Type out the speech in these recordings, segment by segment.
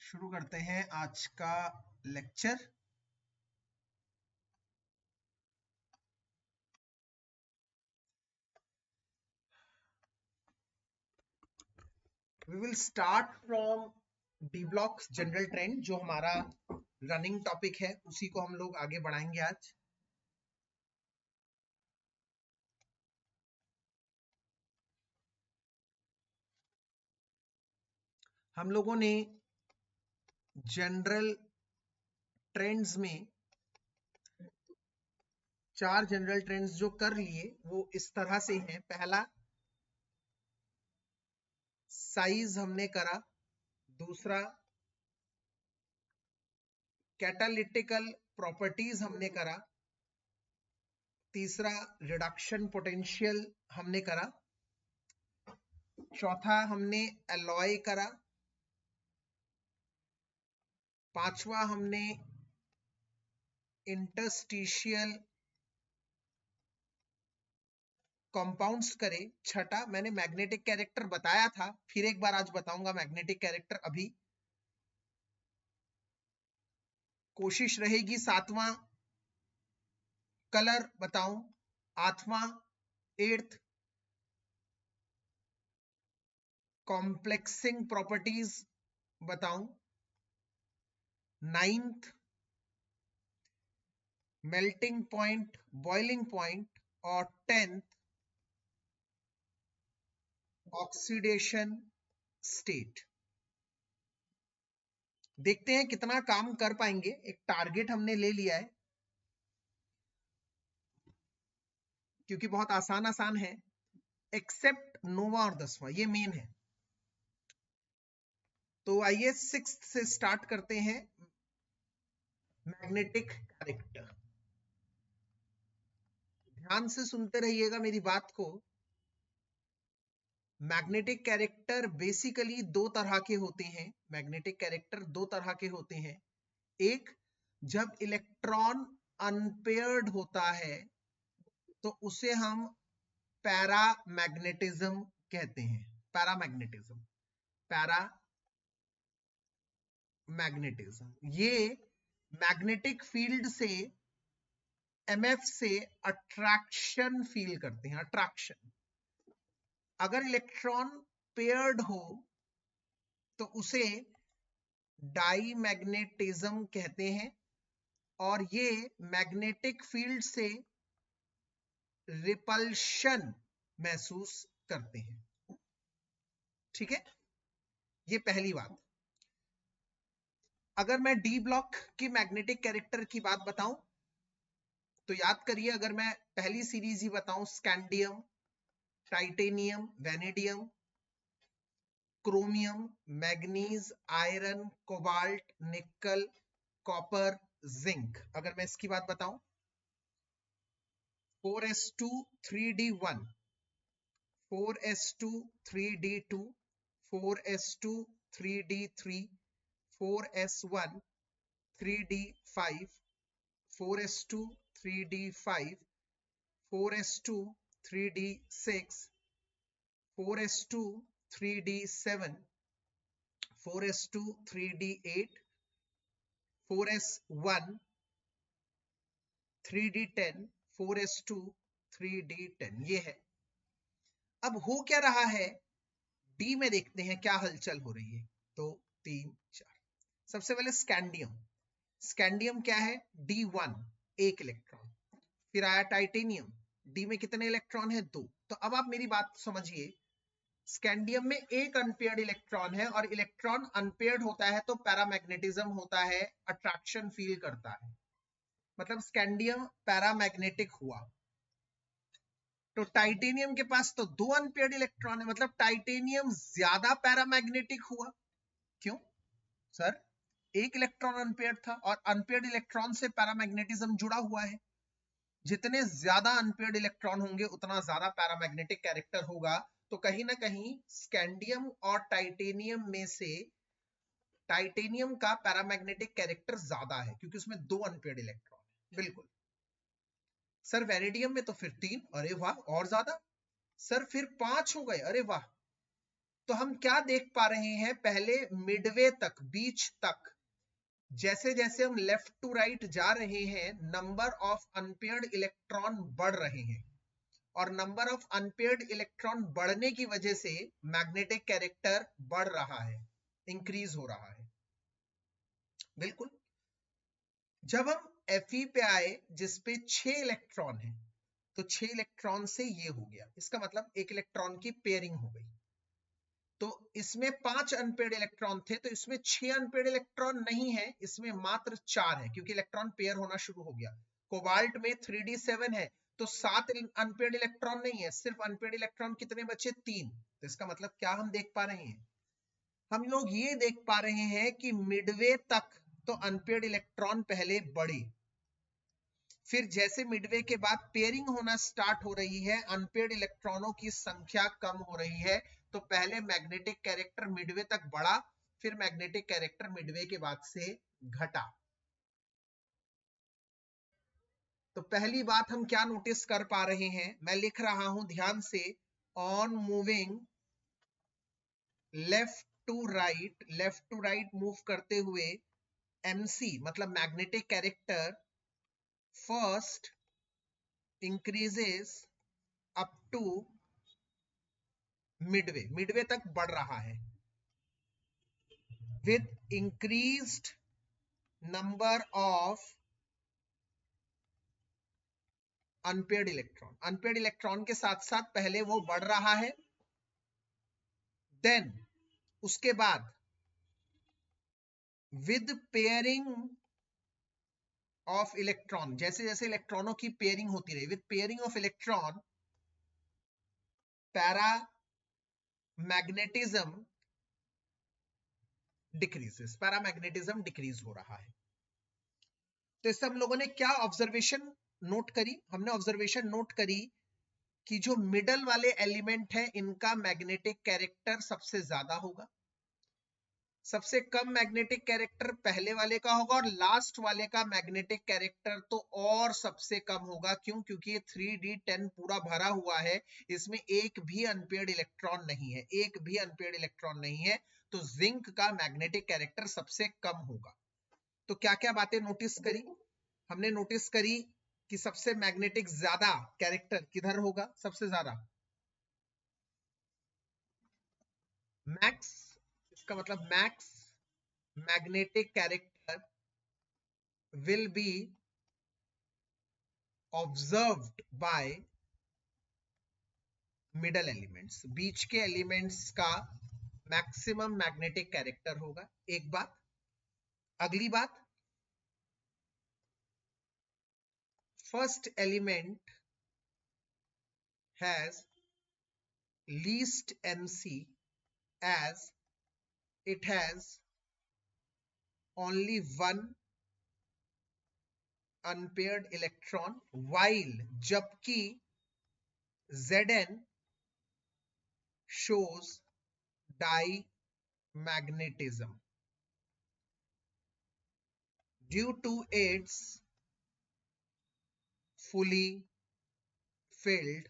शुरू करते हैं आज का lecture. We will start from D block general trend, जो हमारा रनिंग टॉपिक है, उसी को हम लोग आगे बढ़ाएंगे आज। हम लोगों ने जनरल ट्रेंड्स में 4 जनरल ट्रेंड्स जो कर लिए वो इस तरह से हैं। पहला साइज हमने करा, दूसरा कैटालिटिकल प्रॉपर्टीज हमने करा, तीसरा रिडक्शन पोटेंशियल हमने करा, चौथा हमने एलॉय करा, पांचवा हमने इंटरस्टिशियल कंपाउंड्स करे, छठा मैंने मैग्नेटिक कैरेक्टर बताया था, फिर एक बार आज बताऊंगा मैग्नेटिक कैरेक्टर। अभी कोशिश रहेगी सातवां कलर बताऊं, आठवां एट्थ कॉम्प्लेक्सिंग प्रॉपर्टीज बताऊं, ninth melting point boiling point, और 10th ऑक्सीडेशन स्टेट। देखते हैं कितना काम कर पाएंगे। एक टारगेट हमने ले लिया है क्योंकि बहुत आसान आसान है, एक्सेप्ट नोवा और 10वां, ये मेन है। तो आइए 6th से स्टार्ट करते हैं, मैग्नेटिक कैरेक्टर। ध्यान से सुनते रहिएगा मेरी बात को। मैग्नेटिक कैरेक्टर बेसिकली दो तरह के होते हैं। मैग्नेटिक कैरेक्टर दो तरह के होते हैं। एक, जब इलेक्ट्रॉन अनपेयर्ड होता है तो उसे हम पैरामैग्नेटिज्म कहते हैं। पैरामैग्नेटिज्म, पैरामैग्नेटिज्म, ये मैग्नेटिक फील्ड से, एमएफ से अट्रैक्शन फील करते हैं। अट्रैक्शन। अगर इलेक्ट्रॉन पेयर्ड हो तो उसे डाईमैग्नेटिज्म कहते हैं, और ये मैग्नेटिक फील्ड से रिपल्शन महसूस करते हैं। ठीक है, ये पहली बात। अगर मैं डी ब्लॉक की मैग्नेटिक कैरेक्टर की बात बताऊं तो याद करिए, अगर मैं पहली सीरीज ही बताऊं, scandium, titanium, vanadium, chromium, manganese, iron, cobalt, निकल, कॉपर, जिंक, अगर मैं इसकी बात बताऊं, 4s2 3d1, 4s2 3d2, 4s2 3d3, 4s1 3d5, 4s2 3d5, 4s2 3d6, 4s2 3d7, 4s2 3d8, 4s1 3d10, 4s2 3d10, ये है। अब हो क्या रहा है, डी में देखते हैं क्या हलचल हो रही है। 2 3 4। सबसे पहले स्कैंडियम। स्कैंडियम क्या है, D1, एक इलेक्ट्रॉन। फिर आया टाइटेनियम, डी में कितने इलेक्ट्रॉन है, 2। तो अब आप मेरी बात समझिए, स्कैंडियम में एक अनपेयर्ड इलेक्ट्रॉन है, और इलेक्ट्रॉन अनपेयर्ड होता है तो पैरामैग्नेटिज्म होता है, अट्रैक्शन फील करता है, मतलब स्कैंडियम पैरामैग्नेटिक हुआ। तो टाइटेनियम के पास तो 2 अनपेयर्ड इलेक्ट्रॉन है, मतलब टाइटेनियम ज्यादा पैरामैग्नेटिक हुआ। क्यों सर, एक इलेक्ट्रॉन अनपेयर्ड था, और अनपेयर्ड इलेक्ट्रॉन से पैरामैग्नेटिज्म जुड़ा हुआ है। जितने ज्यादा अनपेयर्ड इलेक्ट्रॉन होंगे उतना ज्यादा पैरामैग्नेटिक कैरेक्टर होगा। तो कहीं ना कहीं स्कैंडियम और टाइटेनियम में से टाइटेनियम का पैरामैग्नेटिक कैरेक्टर ज्यादा है, क्योंकि उसमें 2 अनपेयर्ड इलेक्ट्रॉन है। बिल्कुल सर, वेनेडियम में तो फिर 3, अरे वाह, और ज्यादा। सर फिर 5 हो गए, अरे वाह। तो हम क्या देख पा रहे हैं, पहले मिडवे तक, बीच तक, जैसे जैसे हम लेफ्ट टू राइट जा रहे हैं, नंबर ऑफ अनपेयर्ड इलेक्ट्रॉन बढ़ रहे हैं, और नंबर ऑफ अनपेयर्ड इलेक्ट्रॉन बढ़ने की वजह से मैग्नेटिक कैरेक्टर बढ़ रहा है, इंक्रीज हो रहा है। बिल्कुल। जब हम Fe पे आए जिसपे 6 इलेक्ट्रॉन है, तो 6 इलेक्ट्रॉन से ये हो गया, इसका मतलब एक इलेक्ट्रॉन की पेयरिंग हो गई। तो इसमें 5 अनपेयर्ड इलेक्ट्रॉन थे, तो इसमें 6 अनपेयर्ड इलेक्ट्रॉन नहीं है, इसमें मात्र 4 है, क्योंकि इलेक्ट्रॉन पेयर होना शुरू हो गया। कोबाल्ट में 3d7 है, तो 7 अनपेयर्ड इलेक्ट्रॉन नहीं है, सिर्फ अनपेयर्ड इलेक्ट्रॉन कितने बचे, 3। तो इसका मतलब क्या हम देख पा रहे हैं, हम लोग ये देख पा रहे हैं कि मिडवे तक तो अनपेयर्ड इलेक्ट्रॉन पहले बढ़े, फिर जैसे मिडवे के बाद पेयरिंग होना स्टार्ट हो रही है, अनपेयर्ड इलेक्ट्रॉनों की संख्या कम हो रही है, तो पहले मैग्नेटिक कैरेक्टर मिडवे तक बढ़ा, फिर मैग्नेटिक कैरेक्टर मिडवे के बाद से घटा। तो पहली बात हम क्या नोटिस कर पा रहे हैं, मैं लिख रहा हूं ध्यान से, on moving left to right move करते हुए MC मतलब magnetic character first increases up to midway तक बढ़ रहा है, with increased number of unpaired electron के साथ साथ पहले वो बढ़ रहा है, देन उसके बाद विद पेयरिंग ऑफ इलेक्ट्रॉन, जैसे जैसे इलेक्ट्रॉनों की पेयरिंग होती रही, with pairing of electron para magnetism decreases, paramagnetism decrease हो रहा है। तो इससे हम लोगों ने क्या ऑब्जर्वेशन नोट करी, हमने ऑब्जर्वेशन नोट करी कि जो मिडल वाले एलिमेंट है इनका मैग्नेटिक कैरेक्टर सबसे ज्यादा होगा, सबसे कम मैग्नेटिक कैरेक्टर पहले वाले का होगा, और लास्ट वाले का मैग्नेटिक कैरेक्टर तो और सबसे कम होगा। क्यों? क्योंकि ये 3d10 पूरा भरा हुआ है, इसमें एक भी अनपेयर्ड इलेक्ट्रॉन नहीं है, एक भी अनपेयर्ड इलेक्ट्रॉन नहीं है, तो जिंक का मैग्नेटिक कैरेक्टर सबसे कम होगा। तो क्या क्या बातें नोटिस करी हमने, नोटिस करी कि सबसे मैग्नेटिक ज्यादा कैरेक्टर किधर होगा, सबसे ज्यादा मैक्स, इसका मतलब max magnetic character will be observed by middle elements, बीच के एलिमेंट्स का मैक्सिमम मैग्नेटिक कैरेक्टर होगा। एक बात। अगली बात, first element has least MC as it has only one unpaired electron, while जबकि Zn shows dimagnetism due to its fully filled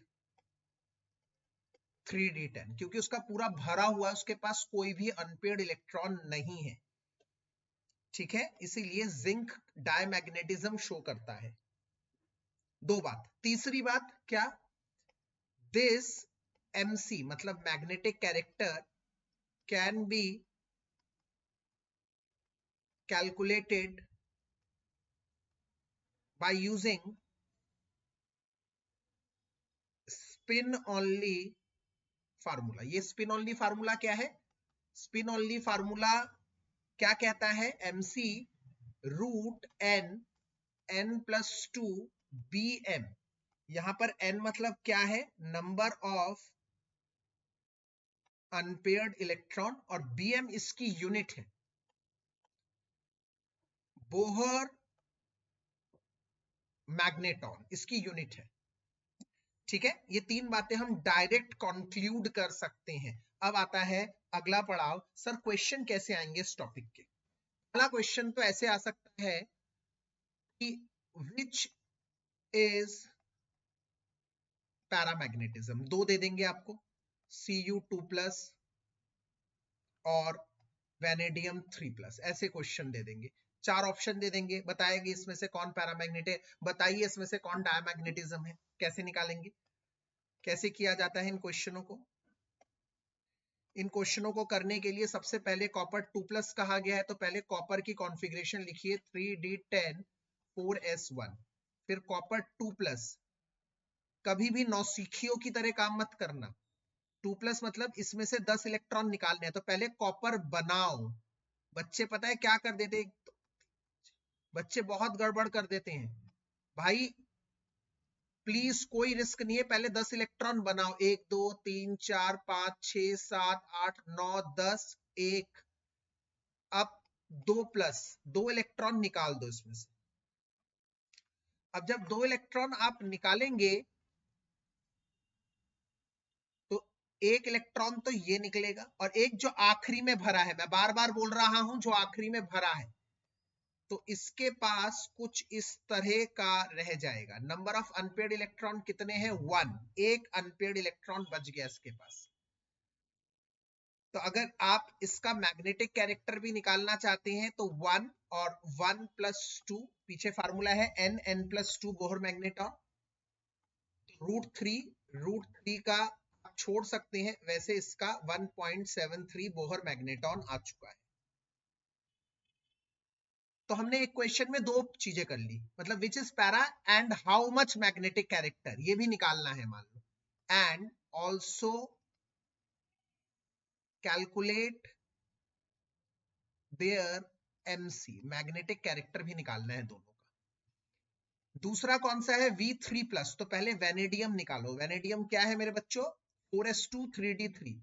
3d10, क्योंकि उसका पूरा भरा हुआ है, उसके पास कोई भी अनपेयर्ड इलेक्ट्रॉन नहीं है। ठीक है, इसीलिए जिंक डायमैग्नेटिज्म शो करता है। दो बात। तीसरी बात क्या, दिस MC मतलब magnetic character can be calculated by using spin only formula. ये स्पिन ओनली फार्मूला क्या है, स्पिन ओनली फार्मूला क्या कहता है, MC √n+2 BM। यहां पर n मतलब क्या है, नंबर ऑफ अनपेयर्ड इलेक्ट्रॉन, और BM इसकी यूनिट है, बोहर मैग्नेटॉन इसकी यूनिट है। ठीक है, ये तीन बातें हम डायरेक्ट कंक्लूड कर सकते हैं। अब आता है अगला पड़ाव, सर क्वेश्चन कैसे आएंगे इस टॉपिक के। पहला क्वेश्चन तो ऐसे आ सकता है कि विच इज पैरामैग्नेटिज्म, दो दे देंगे आपको, Cu2+, और वेनेडियम 3+, ऐसे क्वेश्चन दे देंगे। 4 ऑप्शन दे देंगे, बताएंगे इसमें से कौन पैरामैग्नेट है, बताइए इसमें से कौन डायमैग्नेटिज्म है। कैसे निकालेंगे, कैसे किया जाता है इन क्वेश्चनों को? इन क्वेश्चनों को करने के लिए सबसे पहले कॉपर 2+ कहा गया है, तो पहले कॉपर की कॉन्फ़िगरेशन लिखिए 3d10 4s1। फिर कॉपर 2+, कभी भी नौसिखियों की तरह काम मत करना। 2+ मतलब इसमें से 10 इलेक्ट्रॉन निकालने हैं, तो पहले कॉपर बनाओ। बच्चे पता है क्या कर देते, बच्चे बहुत गड़बड़ कर देते हैं भाई। प्लीज कोई रिस्क नहीं है, पहले 10 इलेक्ट्रॉन बनाओ। 1 2 3 4 5 6 7 8 9 10 1। अब 2+, 2 इलेक्ट्रॉन निकाल दो इसमें से। अब जब 2 इलेक्ट्रॉन आप निकालेंगे तो 1 इलेक्ट्रॉन तो ये निकलेगा, और एक जो आखिरी में भरा है, मैं बार बार बोल रहा हूं, जो आखिरी में भरा है, तो इसके पास कुछ इस तरह का रह जाएगा। नंबर ऑफ अनपेयर्ड इलेक्ट्रॉन कितने हैं? 1। एक अनपेयर्ड इलेक्ट्रॉन बच गया इसके पास। तो अगर आप इसका मैग्नेटिक कैरेक्टर भी निकालना चाहते हैं तो 1 और 1+2, पीछे फार्मूला है n+2 बोहर मैग्नेटॉन, √3 का आप छोड़ सकते हैं, वैसे इसका 1.73 बोहर मैग्नेटॉन आ चुका है। तो हमने एक क्वेश्चन में 2 चीजें कर ली, मतलब which is para and how much magnetic character, ये भी निकालना है मान लो, and also calculate their MC, magnetic character भी निकालना है दोनों का। दूसरा कौन सा है? V3+, तो पहले वेनेडियम निकालो। वेनेडियम क्या है मेरे बच्चों? 4s2 3d3।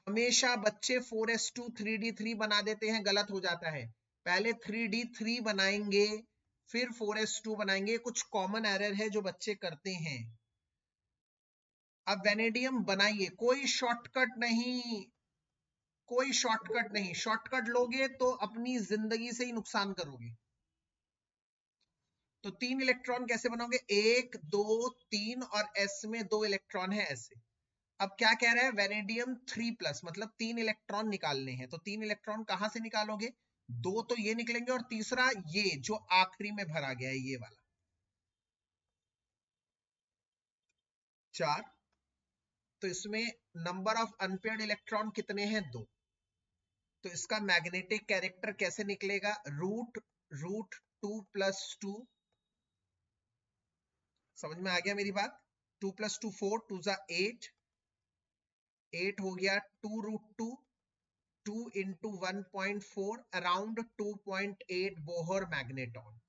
हमेशा बच्चे 4s2 3d3 बना देते हैं, गलत हो जाता है। पहले 3d3 बनाएंगे, फिर 4s2 बनाएंगे। कुछ कॉमन एरर है जो बच्चे करते हैं। अब वेनेडियम बनाइए, कोई शॉर्टकट नहीं, कोई शॉर्टकट नहीं। शॉर्टकट लोगे तो अपनी जिंदगी से ही नुकसान करोगे। तो 3 इलेक्ट्रॉन कैसे बनाओगे? 1 2 3 और s में 2 इलेक्ट्रॉन है ऐसे। अब क्या कह रहा है? वेनेडियम 3+, मतलब 3 इलेक्ट्रॉन निकालने हैं। तो 3 इलेक्ट्रॉन कहां से निकालोगे? 2 तो ये निकलेंगे, और तीसरा ये जो आखिरी में भरा गया है, ये वाला 4। तो इसमें नंबर ऑफ अनपेयर्ड इलेक्ट्रॉन कितने हैं? 2। तो इसका मैग्नेटिक कैरेक्टर कैसे निकलेगा? √2+2। समझ में आ गया मेरी बात? 2+2 4, 2 जा 8, 8 हो गया 2√2, 2 into 1.4, अराउंड 2.8 बोहर मैग्नेटॉन।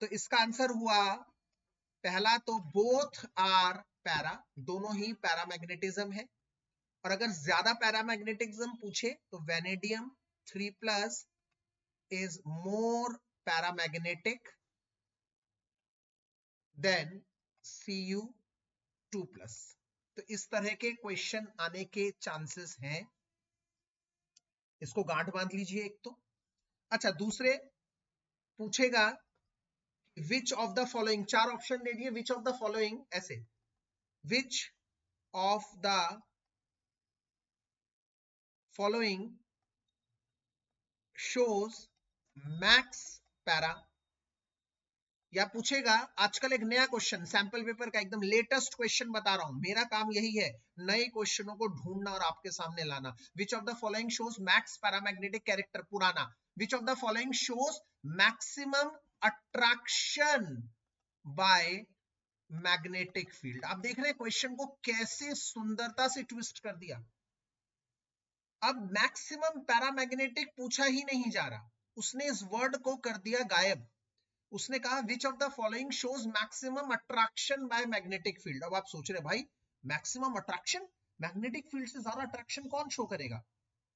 तो इसका आंसर हुआ पहला, तो बोथ आर पैरा, दोनों ही पैरामैग्नेटिज्म है। और अगर ज्यादा पैरामैग्नेटिज्म पूछे तो vanadium 3+ is more paramagnetic than Cu2+। तो इस तरह के क्वेश्चन आने के चांसेस हैं, इसको गांठ बांध लीजिए एक तो। अच्छा, दूसरे पूछेगा which of the following, 4 option दे दिए, विच ऑफ द फॉलोइंग, ऐसे which of the following shows max para, या पूछेगा आजकल एक नया क्वेश्चन, सैंपल पेपर का एकदम लेटेस्ट क्वेश्चन बता रहा हूं, मेरा काम यही है नए क्वेश्चनों को ढूंढना और आपके सामने लाना। Which of the following shows max paramagnetic character, पुराना, which of the following shows maximum attraction by magnetic field. आप देख रहे हैं क्वेश्चन को कैसे सुंदरता से ट्विस्ट कर दिया। अब मैक्सिमम पैरामैग्नेटिक पूछा ही नहीं जा रहा, उसने इस वर्ड को कर दिया गायब। उसने कहा विच of the following shows maximum attraction by magnetic field. अब आप सोच रहे भाई मैक्सिमम अट्रैक्शन, मैग्नेटिक फील्ड से ज्यादा अट्रैक्शन कौन शो करेगा?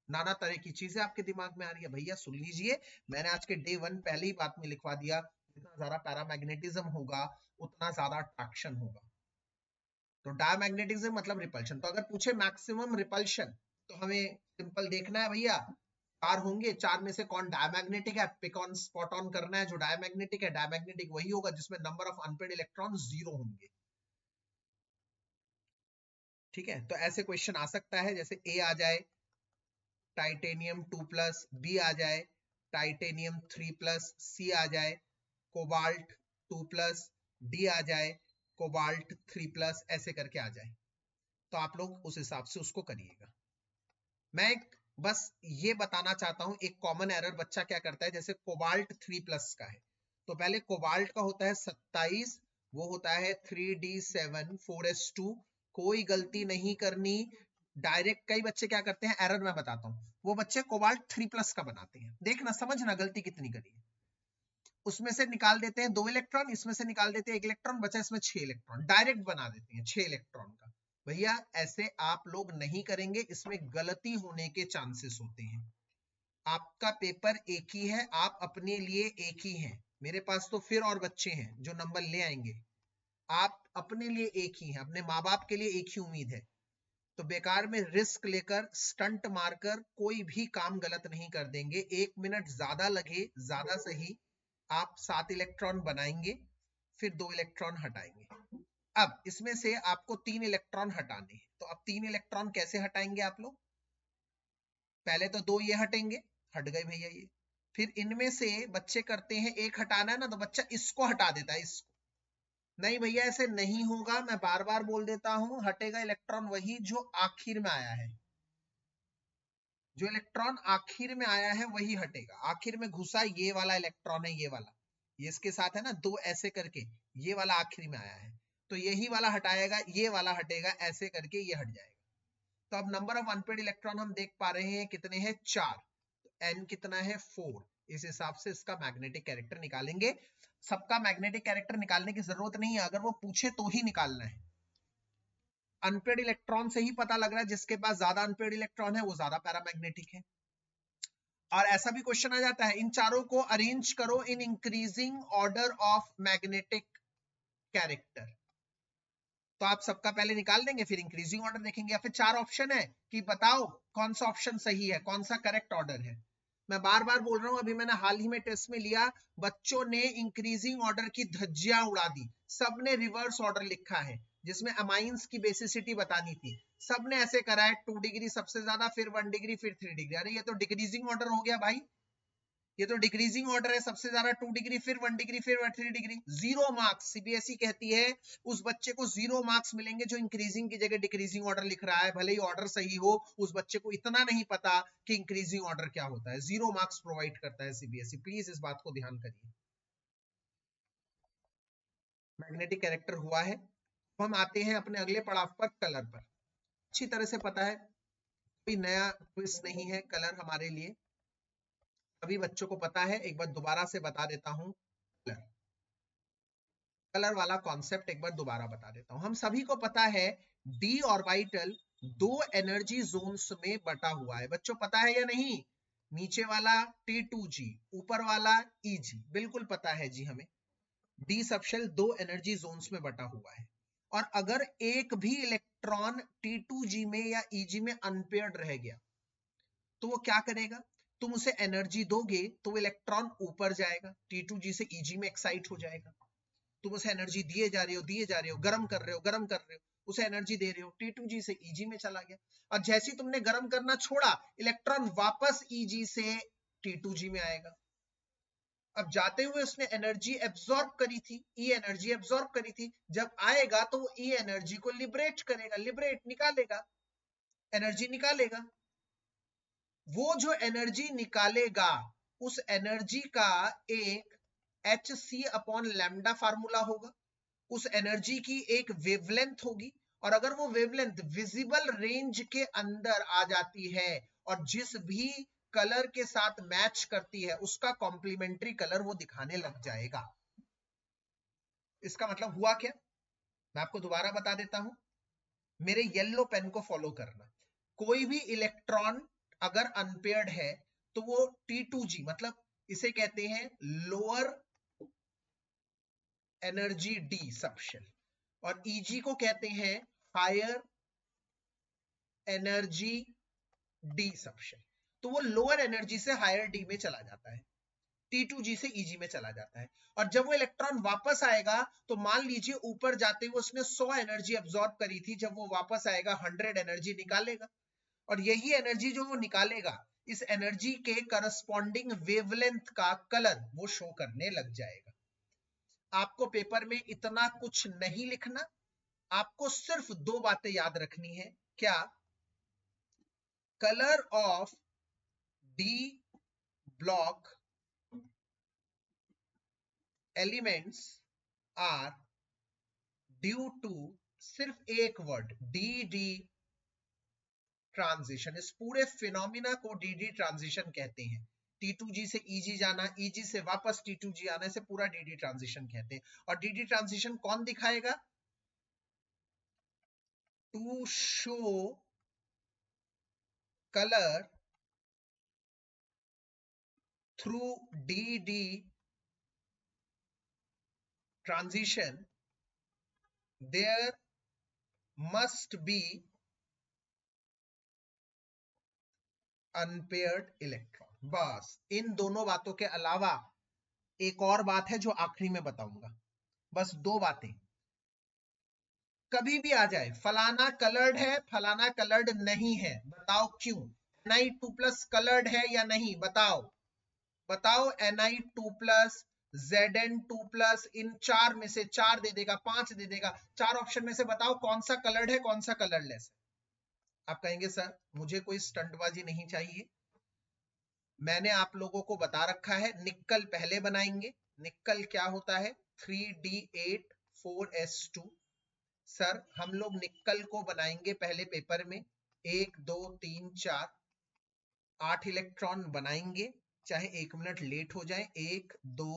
नाना तरह की चीजें आपके दिमाग में आ रही है। भैया सुन लीजिए, मैंने आज के डे 1 पहले ही बात में लिखवा दिया, जितना ज्यादा पैरामैग्नेटिज्म होगा उतना ज्यादा अट्रैक्शन होगा। तो डायमैग्नेटिज्म मतलब रिपल्शन। तो अगर पूछे मैक्सिमम रिपल्शन, तो हमें सिंपल देखना है भैया, 4 होंगे, 4 में से कौन डायमैग्नेटिक है, पिक ऑन स्पॉट ऑन करना है। जो डायमैग्नेटिक है, डायमैग्नेटिक वही होगा जिसमें नंबर ऑफ अनपेयर्ड इलेक्ट्रॉन 0 होंगे। ठीक है, तो ऐसे क्वेश्चन आ सकता है, जैसे ए आ जाए टाइटेनियम 2+, बी आ जाए टाइटेनियम 3+, सी आ जाए कोबाल्ट 2+, डी आ जाए कोबाल्ट 3+, ऐसे करके आ जाए। तो आप लोग उस हिसाब से उसको करिएगा। मैं बस ये बताना चाहता हूं, एक कॉमन एरर बच्चा क्या करता है, जैसे कोबाल्ट 3+ का है, तो पहले कोबाल्ट का होता है 27, वो होता है 3d7 4s2, कोई गलती नहीं करनी, डायरेक्ट। कई बच्चे क्या करते हैं, एरर मैं बताता हूं, वो बच्चे कोबाल्ट 3+ का बनाते हैं, देखना समझना गलती कितनी करी है। उसमें से निकाल देते हैं 2 इलेक्ट्रॉन, इसमें से निकाल देते हैं 1 इलेक्ट्रॉन, बचा इसमें 6 इलेक्ट्रॉन, डायरेक्ट बना देते हैं 6 इलेक्ट्रॉन का। भैया ऐसे आप लोग नहीं करेंगे, इसमें गलती होने के चांसेस होते हैं। आपका पेपर एक ही है, आप अपने लिए एक ही हैं, मेरे पास तो फिर और बच्चे हैं जो नंबर ले आएंगे। आप अपने लिए एक ही हैं, अपने माँ बाप के लिए एक ही उम्मीद है। तो बेकार में रिस्क लेकर स्टंट मारकर कोई भी काम गलत नहीं कर देंगे। 1 मिनट ज्यादा लगे ज्यादा सही, आप 7 इलेक्ट्रॉन बनाएंगे, फिर 2 इलेक्ट्रॉन हटाएंगे। अब इसमें से आपको 3 इलेक्ट्रॉन हटाने हैं, तो अब 3 इलेक्ट्रॉन कैसे हटाएंगे आप लोग, पहले तो 2 ये हटेंगे, हट गए भैया ये। फिर इनमें से बच्चे करते हैं, एक हटाना है ना, तो बच्चा इसको हटा देता है, इसको। नहीं भैया ऐसे नहीं होगा, मैं बार बार बोल देता हूं, हटेगा इलेक्ट्रॉन वही जो आखिर में आया है, जो इलेक्ट्रॉन आखिर में आया है वही हटेगा। आखिर में घुसा ये वाला इलेक्ट्रॉन है, ये वाला, ये इसके साथ है ना, 2 ऐसे करके, ये वाला आखिरी में आया है, तो यही वाला हटाएगा, ये वाला हटेगा, ऐसे करके ये हट जाएगा। तो अब नंबर ऑफ अनपेड इलेक्ट्रॉन हम देख पा रहे हैं कितने हैं, 4, तो n कितना है 4, इस हिसाब से इसका मैग्नेटिक कैरेक्टर निकालेंगे। सबका मैग्नेटिक कैरेक्टर निकालने की जरूरत नहीं है, अगर वो पूछे तो ही निकालना है। अनपेड इलेक्ट्रॉन से ही पता लग रहा है, जिसके पास ज्यादा अनपेड इलेक्ट्रॉन है वो ज्यादा पैरामैग्नेटिक है। और ऐसा भी क्वेश्चन आ जाता है, इन चारों को अरेंज करो in increasing order of magnetic character, तो आप सबका पहले निकाल देंगे, फिर इंक्रीजिंग ऑर्डर देखेंगे। या फिर 4 ऑप्शन है कि बताओ कौन सा ऑप्शन सही है, कौन सा करेक्ट ऑर्डर है। मैं बार बार बोल रहा हूं, अभी मैंने हाल ही में टेस्ट में लिया, बच्चों ने इंक्रीजिंग ऑर्डर की धज्जियां उड़ा दी, सबने रिवर्स ऑर्डर लिखा है, जिसमें अमाइंस की बेसिसिटी बतानी थी, सबने ऐसे करा है, 2 डिग्री सबसे ज्यादा, फिर 1 डिग्री, फिर 3 डिग्री। अरे ये तो डिक्रीजिंग ऑर्डर हो गया भाई, ये तो डिक्रीजिंग ऑर्डर है, सबसे ज्यादा 2 डिग्री, फिर 1 डिग्री, फिर 3 डिग्री। 0 मार्क्स, सीबीएसई कहती है उस बच्चे को 0 मार्क्स मिलेंगे जो इंक्रीजिंग की जगह डिक्रीजिंग ऑर्डर लिख रहा है, भले ही ऑर्डर सही हो, उस बच्चे को इतना नहीं पता कि इंक्रीजिंग ऑर्डर क्या होता है। 0 मार्क्स प्रोवाइड करता है सीबीएसई, प्लीज इस बात को ध्यान करिए। मैग्नेटिक कैरेक्टर हुआ है, हम आते हैं अपने अगले पड़ाव पर, कलर पर। अच्छी तरह से पता है, कोई नया ट्विस्ट नहीं है कलर हमारे लिए, सभी बच्चों को पता है। एक बार दोबारा से बता देता हूं, कलर कलर वाला कॉन्सेप्ट एक बार दोबारा बता देता हूं। हम सभी को पता है डी ऑर्बिटल 2 एनर्जी जोन्स में बटा हुआ है, बच्चों पता है या नहीं? नीचे वाला T2G, ऊपर वाला EG, बिल्कुल पता है जी हमें। डी सबशेल 2 एनर्जी जोन्स में बटा हुआ है, और अगर एक भी इलेक्ट्रॉन T2G में या EG में अनपेयर्ड रह गया तो वो क्या करेगा, तुम उसे एनर्जी दोगे तो वो इलेक्ट्रॉन ऊपर जाएगा, T2G से EG में एक्साइट हो जाएगा। तुम उसे एनर्जी दिए जा रहे हो, गर्म कर रहे हो, गर्म कर रहे हो, उसे एनर्जी दे रहे हो, T2G से EG में चला गया। और जैसे ही तुमने गर्म करना छोड़ा, इलेक्ट्रॉन वापस EG से T2G में आएगा। अब जाते हुए उसने एनर्जी एब्सॉर्ब करी थी, ई एनर्जी एब्सॉर्ब करी थी, जब आएगा तो वो ई एनर्जी को लिबरेट करेगा, लिबरेट निकालेगा, एनर्जी निकालेगा। वो जो एनर्जी निकालेगा, उस एनर्जी का एक hc अपॉन लैम्डा फार्मूला होगा, उस एनर्जी की एक वेवलेंथ होगी, और अगर वो वेवलेंथ विजिबल रेंज के अंदर आ जाती है और जिस भी कलर के साथ मैच करती है, उसका कॉम्प्लीमेंट्री कलर वो दिखाने लग जाएगा। इसका मतलब हुआ क्या, मैं आपको दोबारा बता देता हूं, मेरे येलो पेन को फॉलो करना। कोई भी इलेक्ट्रॉन अगर अनपेयर्ड है तो वो T2G, मतलब इसे कहते हैं लोअर एनर्जी डी सबशेल, और EG को कहते हैं हायर एनर्जी डी सबशेल। तो वो लोअर एनर्जी से हायर डी में चला जाता है। T2G से EG में चला जाता है। और जब वो इलेक्ट्रॉन वापस आएगा तो मान लीजिए ऊपर जाते हुए उसने 100 एनर्जी एब्जॉर्ब करी थी, जब वो वापस आएगा 100 एनर्जी निकालेगा, और यही एनर्जी जो वो निकालेगा, इस एनर्जी के करस्पॉन्डिंग वेवलेंथ का कलर वो शो करने लग जाएगा। आपको पेपर में इतना कुछ नहीं लिखना, आपको सिर्फ 2 बातें याद रखनी है। क्या? Colour of D block elements are due to, सिर्फ एक वर्ड, डी ट्रांजिशन। इस पूरे फिनोमिना को डी ट्रांजिशन कहते हैं। T2G से EG जाना, EG से वापस T2G आने से पूरा डी ट्रांजिशन कहते हैं। और डी ट्रांजिशन कौन दिखाएगा? To show colour through D transition there must be unpaired electron. बस इन दोनों बातों के अलावा एक और बात है जो आखिरी में बताऊंगा। बस 2 बातें। कभी भी आ जाए फलाना कलर्ड है, फलाना कलर्ड नहीं है, बताओ क्यों? Ni2+ कलर्ड है या नहीं? बताओ बताओ। Ni2+, Zn2+, इन 4 में से 4 दे देगा, 5 दे देगा, 4 ऑप्शन में से बताओ कौन सा कलर्ड है, कौन सा कलरलेस है। आप कहेंगे सर मुझे कोई स्टंटबाजी नहीं चाहिए, मैंने आप लोगों को बता रखा है, निक्कल पहले बनाएंगे। निक्कल क्या होता है? 3D8 4s2। सर हम लोग निक्कल को बनाएंगे पहले पेपर में 1 2 3 4 8 इलेक्ट्रॉन बनाएंगे, चाहे 1 मिनट लेट हो जाए। 1 2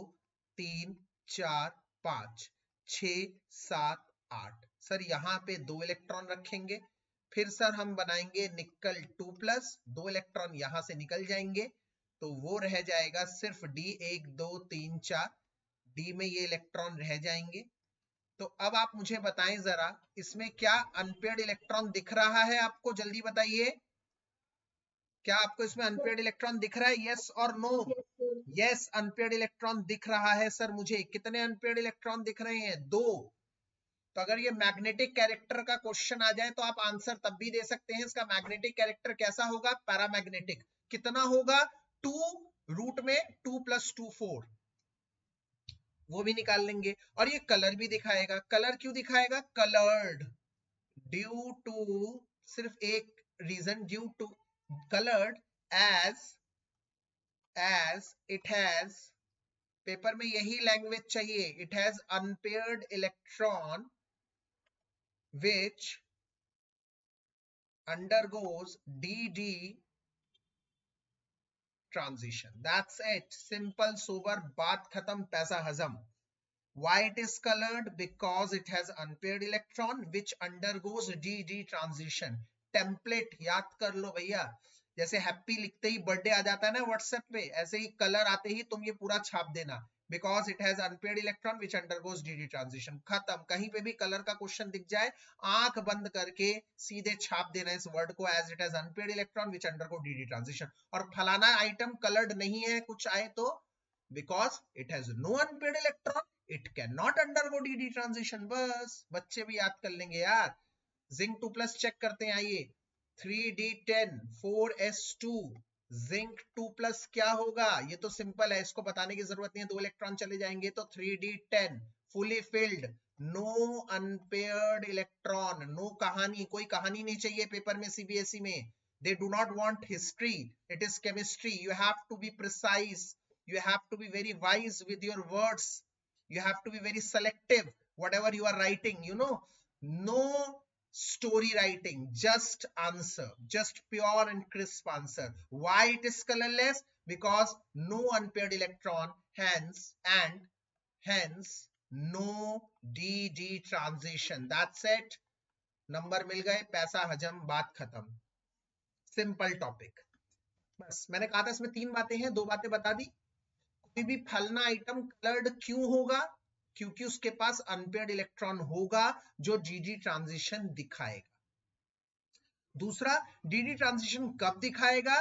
3 4 5 6 7 8। सर यहाँ पे 2 इलेक्ट्रॉन रखेंगे। फिर सर हम बनाएंगे निक्कल 2+, 2 इलेक्ट्रॉन यहां से निकल जाएंगे, तो वो रह जाएगा सिर्फ D 1 2 3 4। D में ये इलेक्ट्रॉन रह जाएंगे। तो अब आप मुझे बताएं जरा, इसमें क्या अनपेयर्ड इलेक्ट्रॉन दिख रहा है आपको? जल्दी बताइए, क्या आपको इसमें अनपेयर्ड इलेक्ट्रॉन दिख रहा है? यस और नो? यस, अनपेयर्ड इलेक्ट्रॉन दिख रहा है सर मुझे। कितने अनपेयर्ड इलेक्ट्रॉन दिख रहे हैं? 2। तो अगर ये मैग्नेटिक कैरेक्टर का क्वेश्चन आ जाए तो आप आंसर तब भी दे सकते हैं। इसका मैग्नेटिक कैरेक्टर कैसा होगा? पैरामैग्नेटिक। कितना होगा? 2 रूट में 2 + 2 4, वो भी निकाल लेंगे। और ये कलर भी दिखाएगा। कलर क्यों दिखाएगा? कलर्ड, ड्यू टू, सिर्फ एक reason, due to coloured as it has, paper में यही लैंग्वेज चाहिए, it has unpaired electron which undergoes DD transition. That's it. Simple, sober, बात खत्म, पैसा हजम. Why it is colored? Because it has unpaired electron which undergoes DD transition. Template याद कर लो भैया, जैसे हैप्पी लिखते ही बर्थडे आ जाता है ना व्हाट्सएप पे, ऐसे ही कलर आते ही तुम ये पूरा छाप देना, because it has unpaired electron which undergoes DD transition. खत्म। कहीं पे भी कलर का क्वेश्चन दिख जाए, आंख बंद करके सीधे छाप देना इस वर्ड को, as it has unpaired electron which undergo DD transition. और फलाना आइटम कलर्ड नहीं है कुछ आए तो, because it has no unpaired electron it cannot undergo DD transition. बस बच्चे भी याद कर लेंगे यार। जिंक 2+ चेक करते हैं, आइए। 3D10 4s2, जिंक 2+ क्या होगा? ये तो सिंपल है, इसको बताने की जरूरत नहीं है, 2 इलेक्ट्रॉन चले जाएंगे तो 3D10 fully filled, no unpaired electron. No कहानी, कोई कहानी नहीं चाहिए पेपर में CBSE में। They do not want history, it is chemistry. You have to be precise, you have to be very wise with your words, you have to be very selective whatever you are writing, you know. No story writing, just answer, just pure and crisp answer. Why it is colorless? Because no unpaired electron, hence no DD transition. That's it. Number मिल गए, पैसा हजम, बात खत्म। Simple topic. बस मैंने कहा था इसमें 3 बातें हैं, 2 बातें बता दी। कोई भी फलना आइटम कलर्ड क्यों होगा? क्योंकि उसके पास अनपेयर्ड इलेक्ट्रॉन होगा जो DD ट्रांजिशन दिखाएगा। दूसरा, DD ट्रांजिशन कब दिखाएगा?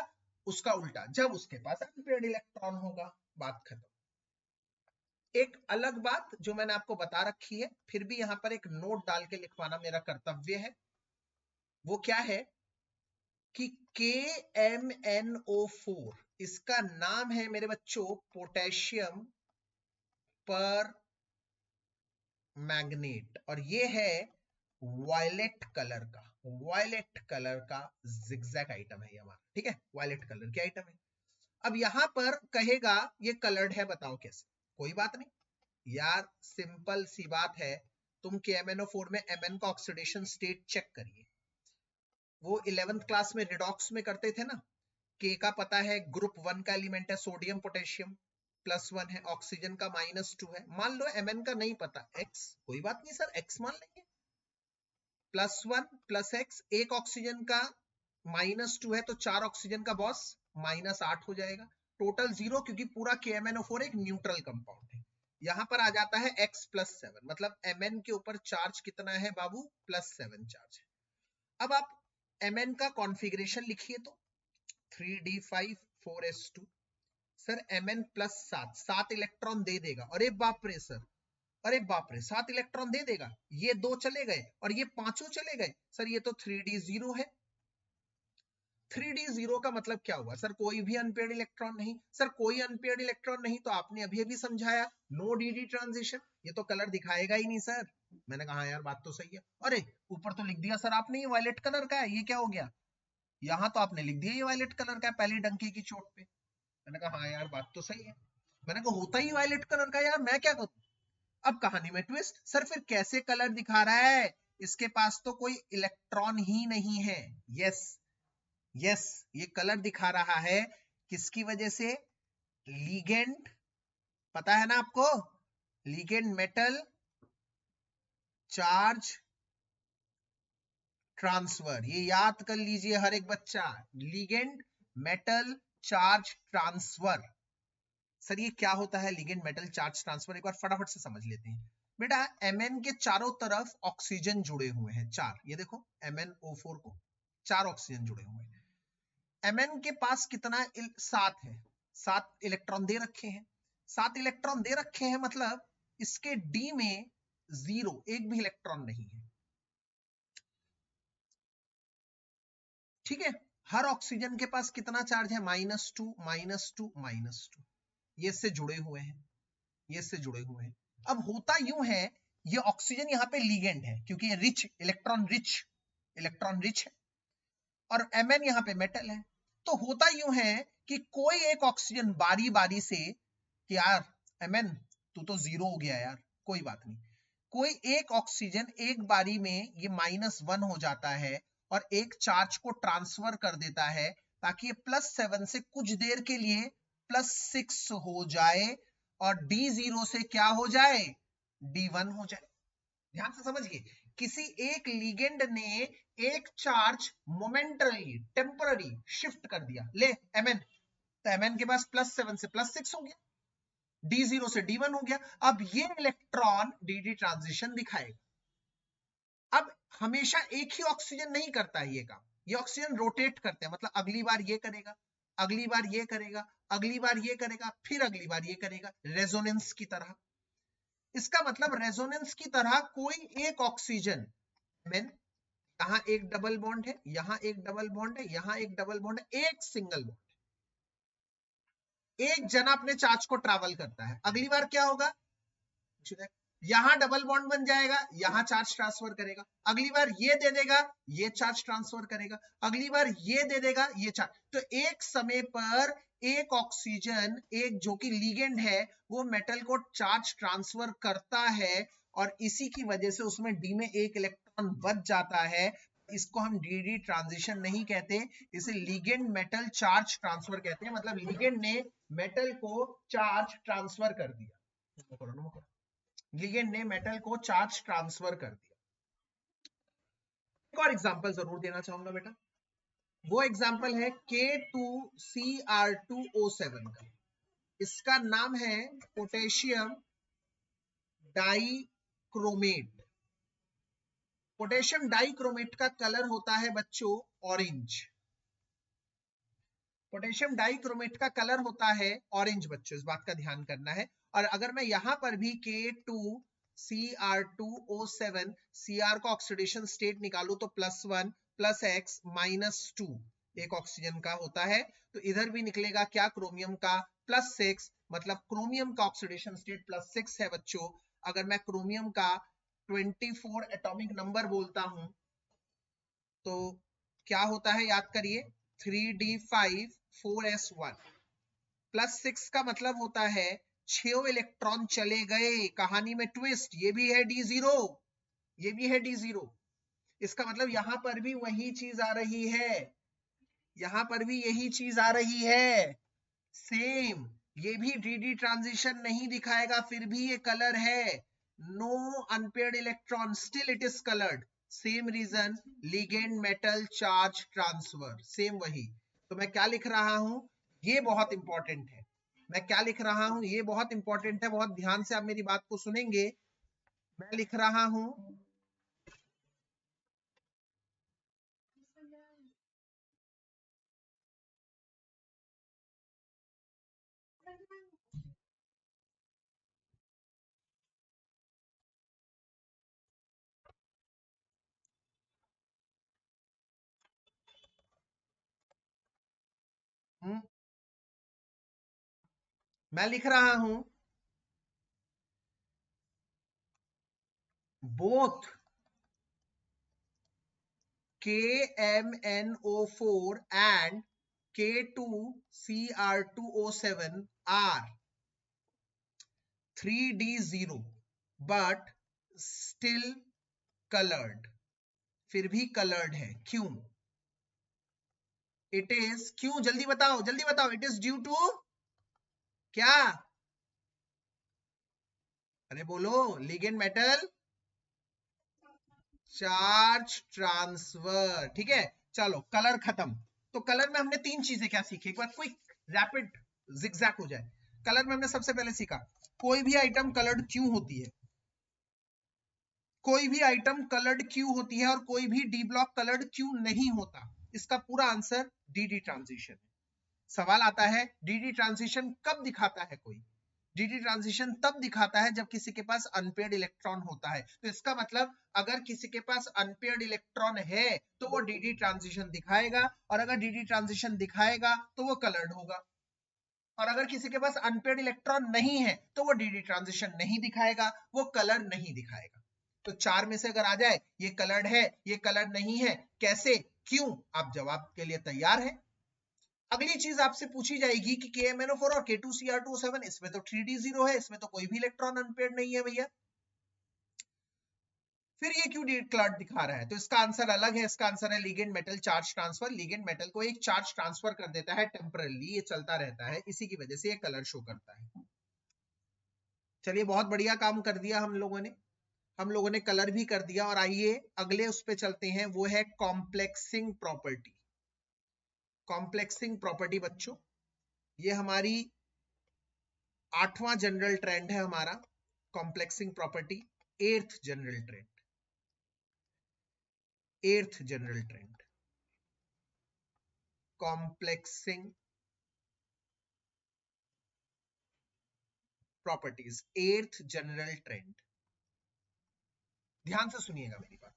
उसका उल्टा, जब उसके पास अनपेयर्ड इलेक्ट्रॉन होगा। बात खत्म। एक अलग बात जो मैंने आपको बता रखी है, फिर भी यहां पर एक नोट डाल के लिखवाना मेरा कर्तव्य है, वो क्या है कि KMnO4 इसका नाम है मेरे बच्चों पोटेशियम पर मैग्नेट, और ये है वायलेट कलर का, वायलेट कलर का जिगजैग आइटम है ये हमारा, ठीक है, वायलेट कलर की आइटम है। अब यहां पर कहेगा ये कलर्ड है, बताओ कैसे? कोई बात नहीं यार, सिंपल सी बात है, तुम KMnO4 में Mn का ऑक्सीडेशन स्टेट चेक करिए। वो 11th क्लास में रिडॉक्स में करते थे ना, K का पता है ग्रुप 1 का एलिमेंट है सोडियम पोटेशियम, +1 है, ऑक्सीजन का -2 है। मान लो Mn का नहीं पता, X, कोई बात नहीं सर, X मान लेंगे, +1 + X, एक ऑक्सीजन का -2 है तो 4 ऑक्सीजन का बॉस -8 हो जाएगा, टोटल 0, क्योंकि पूरा KMnO4 एक न्यूट्रल कंपाउंड है। यहां पर आ जाता है X +7, मतलब Mn के ऊपर चार्ज कितना है बाबू? +7 चार्ज है। अब आप Mn का कॉन्फ़िगरेशन लिखिए तो 3d5 4s2, sir Mn +7, 7 electron दे देगा। अरे बाप रे सर, अरे बाप रे, 7 इलेक्ट्रॉन दे देगा, ये 2 चले गए और ये 5 चले गए, सर ये तो 3d0 है। 3d0 का मतलब क्या हुआ सर? कोई भी अनपेयर्ड इलेक्ट्रॉन नहीं। सर कोई अनपेयर्ड इलेक्ट्रॉन नहीं तो आपने अभी अभी समझाया नो dd ट्रांजिशन, ये तो कलर दिखाएगा ही नहीं सर। मैंने कहा यार बात तो सही है। अरे ऊपर तो लिख दिया सर आपने ये वायलेट कलर का है, ये क्या हो गया? यहां तो आपने लिख दिया ये वायलेट कलर का है पहली डंकी की चोट पे। मैंने कहा हाँ यार बात तो सही है। मैंने कहा होता ही वायलेट कलर का यार, मैं क्या करूं? अब कहानी में ट्विस्ट, सर फिर कैसे कलर दिखा रहा है? इसके पास तो कोई इलेक्ट्रॉन ही नहीं है। यस यस, ये कलर दिखा रहा है किसकी वजह से? लीगेंड, पता है ना आपको, लीगेंड मेटल चार्ज ट्रांसफर, ये याद कर लीजिए हर एक बच्चा, ligand metal charge transfer. Sir ये क्या होता है लीगेंड मेटल चार्ज ट्रांसफर? एक बार फटाफट से समझ लेते हैं बेटा। Mn के चारों तरफ ऑक्सीजन जुड़े हुए हैं, 4, ये देखो MnO4 को 4 ऑक्सीजन जुड़े हुए हैं। Mn के पास कितना 7 है, 7 इलेक्ट्रॉन दे रखे हैं, 7 इलेक्ट्रॉन दे रखे हैं, मतलब इसके D में 0, एक भी इलेक्ट्रॉन नहीं है, ठीक है। हर ऑक्सीजन के पास कितना चार्ज है? -2 -2 -2, ये इससे जुड़े हुए हैं, ये इससे जुड़े हुए हैं। अब होता यूं है, ये ऑक्सीजन यहाँ पे लीगेंड है क्योंकि ये रिच इलेक्ट्रॉन रिच है, और Mn यहाँ पे मेटल है। तो होता यूं है कि कोई एक ऑक्सीजन बारी बारी से कि यार Mn तू तो 0 हो गया यार, कोई बात नहीं, कोई एक ऑक्सीजन एक बारी में ये -1 हो जाता है और एक चार्ज को ट्रांसफर कर देता है ताकि ये +7 से कुछ देर के लिए +6 हो जाए और D0 से क्या हो जाए? D1 हो जाए। ध्यान से समझिए, किसी एक लिगेंड ने एक चार्ज मोमेंटरी टेम्पररी शिफ्ट कर दिया, ले Mn, तो Mn के पास +7 से +6 हो गया, D0 से D1 हो गया। अब ये इलेक्ट्रॉन dd ट्रांजिशन दिखाएगा। अब हमेशा एक ही ऑक्सीजन नहीं करता है ये काम, ये ऑक्सीजन रोटेट करते हैं, मतलब अगली बार ये करेगा, अगली बार ये करेगा, अगली बार ये करेगा, फिर अगली बार ये करेगा, रेजोनेंस की तरह। इसका मतलब रेजोनेंस की तरह कोई एक ऑक्सीजन, यहां एक डबल बॉन्ड है, यहां एक डबल बॉन्ड है, यहां एक डबल बॉन्ड है, एक सिंगल बॉन्ड, एक जना अपने चार्ज को ट्रैवल करता है। अगली बार क्या होगा? यहां डबल बॉन्ड बन जाएगा, यहां चार्ज ट्रांसफर करेगा, अगली बार ये दे देगा, ये चार्ज ट्रांसफर करेगा, अगली बार ये दे देगा, ये चार्ज। तो एक समय पर एक ऑक्सीजन, एक जो कि लिगेंड है, वो मेटल को चार्ज ट्रांसफर करता है और इसी की वजह से उसमें डी में एक इलेक्ट्रॉन बच जाता है। इसको हम डी ट्रांजिशन नहीं कहते, इसे लिगेंड मेटल चार्ज ट्रांसफर कहते हैं, मतलब लिगेंड ने मेटल को चार्ज ट्रांसफर कर दिया, लिगेंड ने मेटल को चार्ज ट्रांसफर कर दिया। एक और एग्जांपल जरूर देना चाहूंगा बेटा, वो एग्जांपल है K2Cr2O7 का। इसका नाम है पोटेशियम डाइक्रोमेट। पोटेशियम डाइक्रोमेट का कलर होता है बच्चों ऑरेंज। पोटेशियम डाइक्रोमेट का कलर होता है ऑरेंज बच्चों, इस बात का ध्यान करना है। और अगर मैं यहां पर भी K2Cr2O7 Cr का ऑक्सीडेशन स्टेट निकालू तो +1 +X -2 एक ऑक्सीजन का होता है, तो इधर भी निकलेगा क्या, क्रोमियम का +6, मतलब क्रोमियम का ऑक्सीडेशन स्टेट +6 है बच्चों। अगर मैं क्रोमियम का 24 एटॉमिक नंबर बोलता हूं तो क्या होता है, याद करिए, 3d5 4s1 +6 का मतलब होता है 6 इलेक्ट्रॉन चले गए। कहानी में ट्विस्ट, ये भी है d0, ये भी है d0। इसका मतलब यहां पर भी वही चीज आ रही है, यहां पर भी यही चीज आ रही है, सेम। ये भी dd ट्रांजिशन नहीं दिखाएगा, फिर भी ये कलर है। No unpaired electron, still it is coloured. Same reason, ligand metal charge transfer, same वही। तो मैं क्या लिख रहा हूं, ये बहुत इंपॉर्टेंट है। मैं क्या लिख रहा हूं, ये बहुत इंपॉर्टेंट है, बहुत ध्यान से आप मेरी बात को सुनेंगे। मैं लिख रहा हूं मैं लिख रहा हूं both KMNO4 and K2Cr2O7 are 3d0 but still colored, फिर भी colored है, क्यों? It is, क्यों, जल्दी बताओ, जल्दी बताओ। It is due to क्या? अरे बोलो, लिगेंड मेटल चार्ज ट्रांसफर, ठीक है। चलो कलर खत्म। तो कलर में हमने 3 चीजें क्या सीखी, एक बार क्विक रैपिड जिगजैग हो जाए। कलर में हमने सबसे पहले सीखा कोई भी आइटम कलर्ड क्यों होती है, कोई भी आइटम कलर्ड क्यों होती है, और कोई भी डी ब्लॉक कलर्ड क्यों नहीं होता। इसका पूरा आंसर डी ट्रांजिशन। सवाल आता है डी ट्रांजिशन कब दिखाता है कोई, डी ट्रांजिशन तब दिखाता है जब किसी के पास अनपेयर्ड इलेक्ट्रॉन होता है। तो इसका मतलब अगर किसी के पास अनपेयर्ड इलेक्ट्रॉन है तो वो डी ट्रांजिशन दिखाएगा, और अगर डी ट्रांजिशन दिखाएगा तो वो कलर्ड होगा। और अगर किसी के पास अनपेयर्ड इलेक्ट्रॉन नहीं है तो वो डी ट्रांजिशन नहीं दिखाएगा, वो कलर नहीं दिखाएगा। तो 4 में से अगर आ जाए ये कलर्ड है, ये कलर्ड नहीं है, कैसे, क्यों, आप जवाब के लिए तैयार है। अगली चीज आपसे पूछी जाएगी कि KMNO4 और K2Cr2O7, इसमें तो 3d0 है, इसमें तो कोई भी इलेक्ट्रॉन अनपेयर्ड नहीं है भैया, फिर ये क्यों कलर्ड दिखा रहा है। तो इसका आंसर अलग है, इसका आंसर है ligand metal charge transfer. Ligand metal को एक चार्ज ट्रांसफर कर देता है टेम्परली, ये चलता रहता है, इसी की वजह से ये कलर शो करता है। चलिए बहुत बढ़िया काम कर दिया हम लोगों ने, हम लोगों ने कलर भी कर दिया। और आइए अगले उस पे चलते हैं, वो है कॉम्प्लेक्सिंग प्रॉपर्टी। कॉम्प्लेक्सिंग प्रॉपर्टी बच्चों, ये हमारी 8वां जनरल ट्रेंड है हमारा, complexing property, 8th general trend, 8th general trend, complexing properties, 8th general trend. ध्यान से सुनिएगा मेरी बात।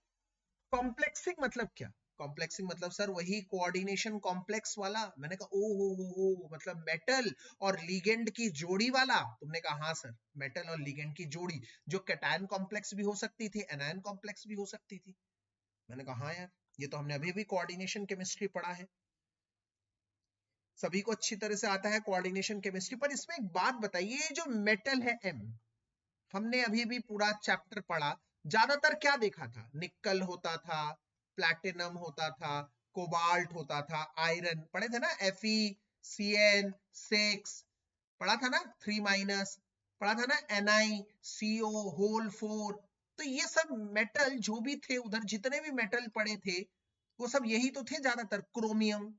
कॉम्प्लेक्सिंग मतलब क्या, कॉम्प्लेक्सिंग मतलब सर वही कोऑर्डिनेशन कॉम्प्लेक्स वाला। मैंने कहा ओ हो मतलब मेटल और लिगेंड की जोड़ी वाला। तुमने कहा हाँ सर, मेटल और लिगेंड की जोड़ी, जो कैटायन कॉम्प्लेक्स भी हो सकती थी, एनायन कॉम्प्लेक्स भी हो सकती थी। मैंने कहा हाँ यार, ये तो हमने अभी भी कोऑर्डिनेशन केमिस्ट्री पढ़ा है, सभी को अच्छी तरह से आता है कोऑर्डिनेशन केमिस्ट्री। पर इसमें एक बात बताइए, जो मेटल है M, हमने अभी भी पूरा चैप्टर पढ़ा, ज्यादातर क्या देखा था, निकल होता था, प्लैटिनम होता था, कोबाल्ट होता था, आयरन पढ़े थे ना, FeCN6 पढ़ा था ना, 3- पढ़ा था ना, NiCO4। तो ये सब मेटल जो भी थे, उधर जितने भी मेटल पड़े थे वो सब यही तो थे ज्यादातर, क्रोमियम।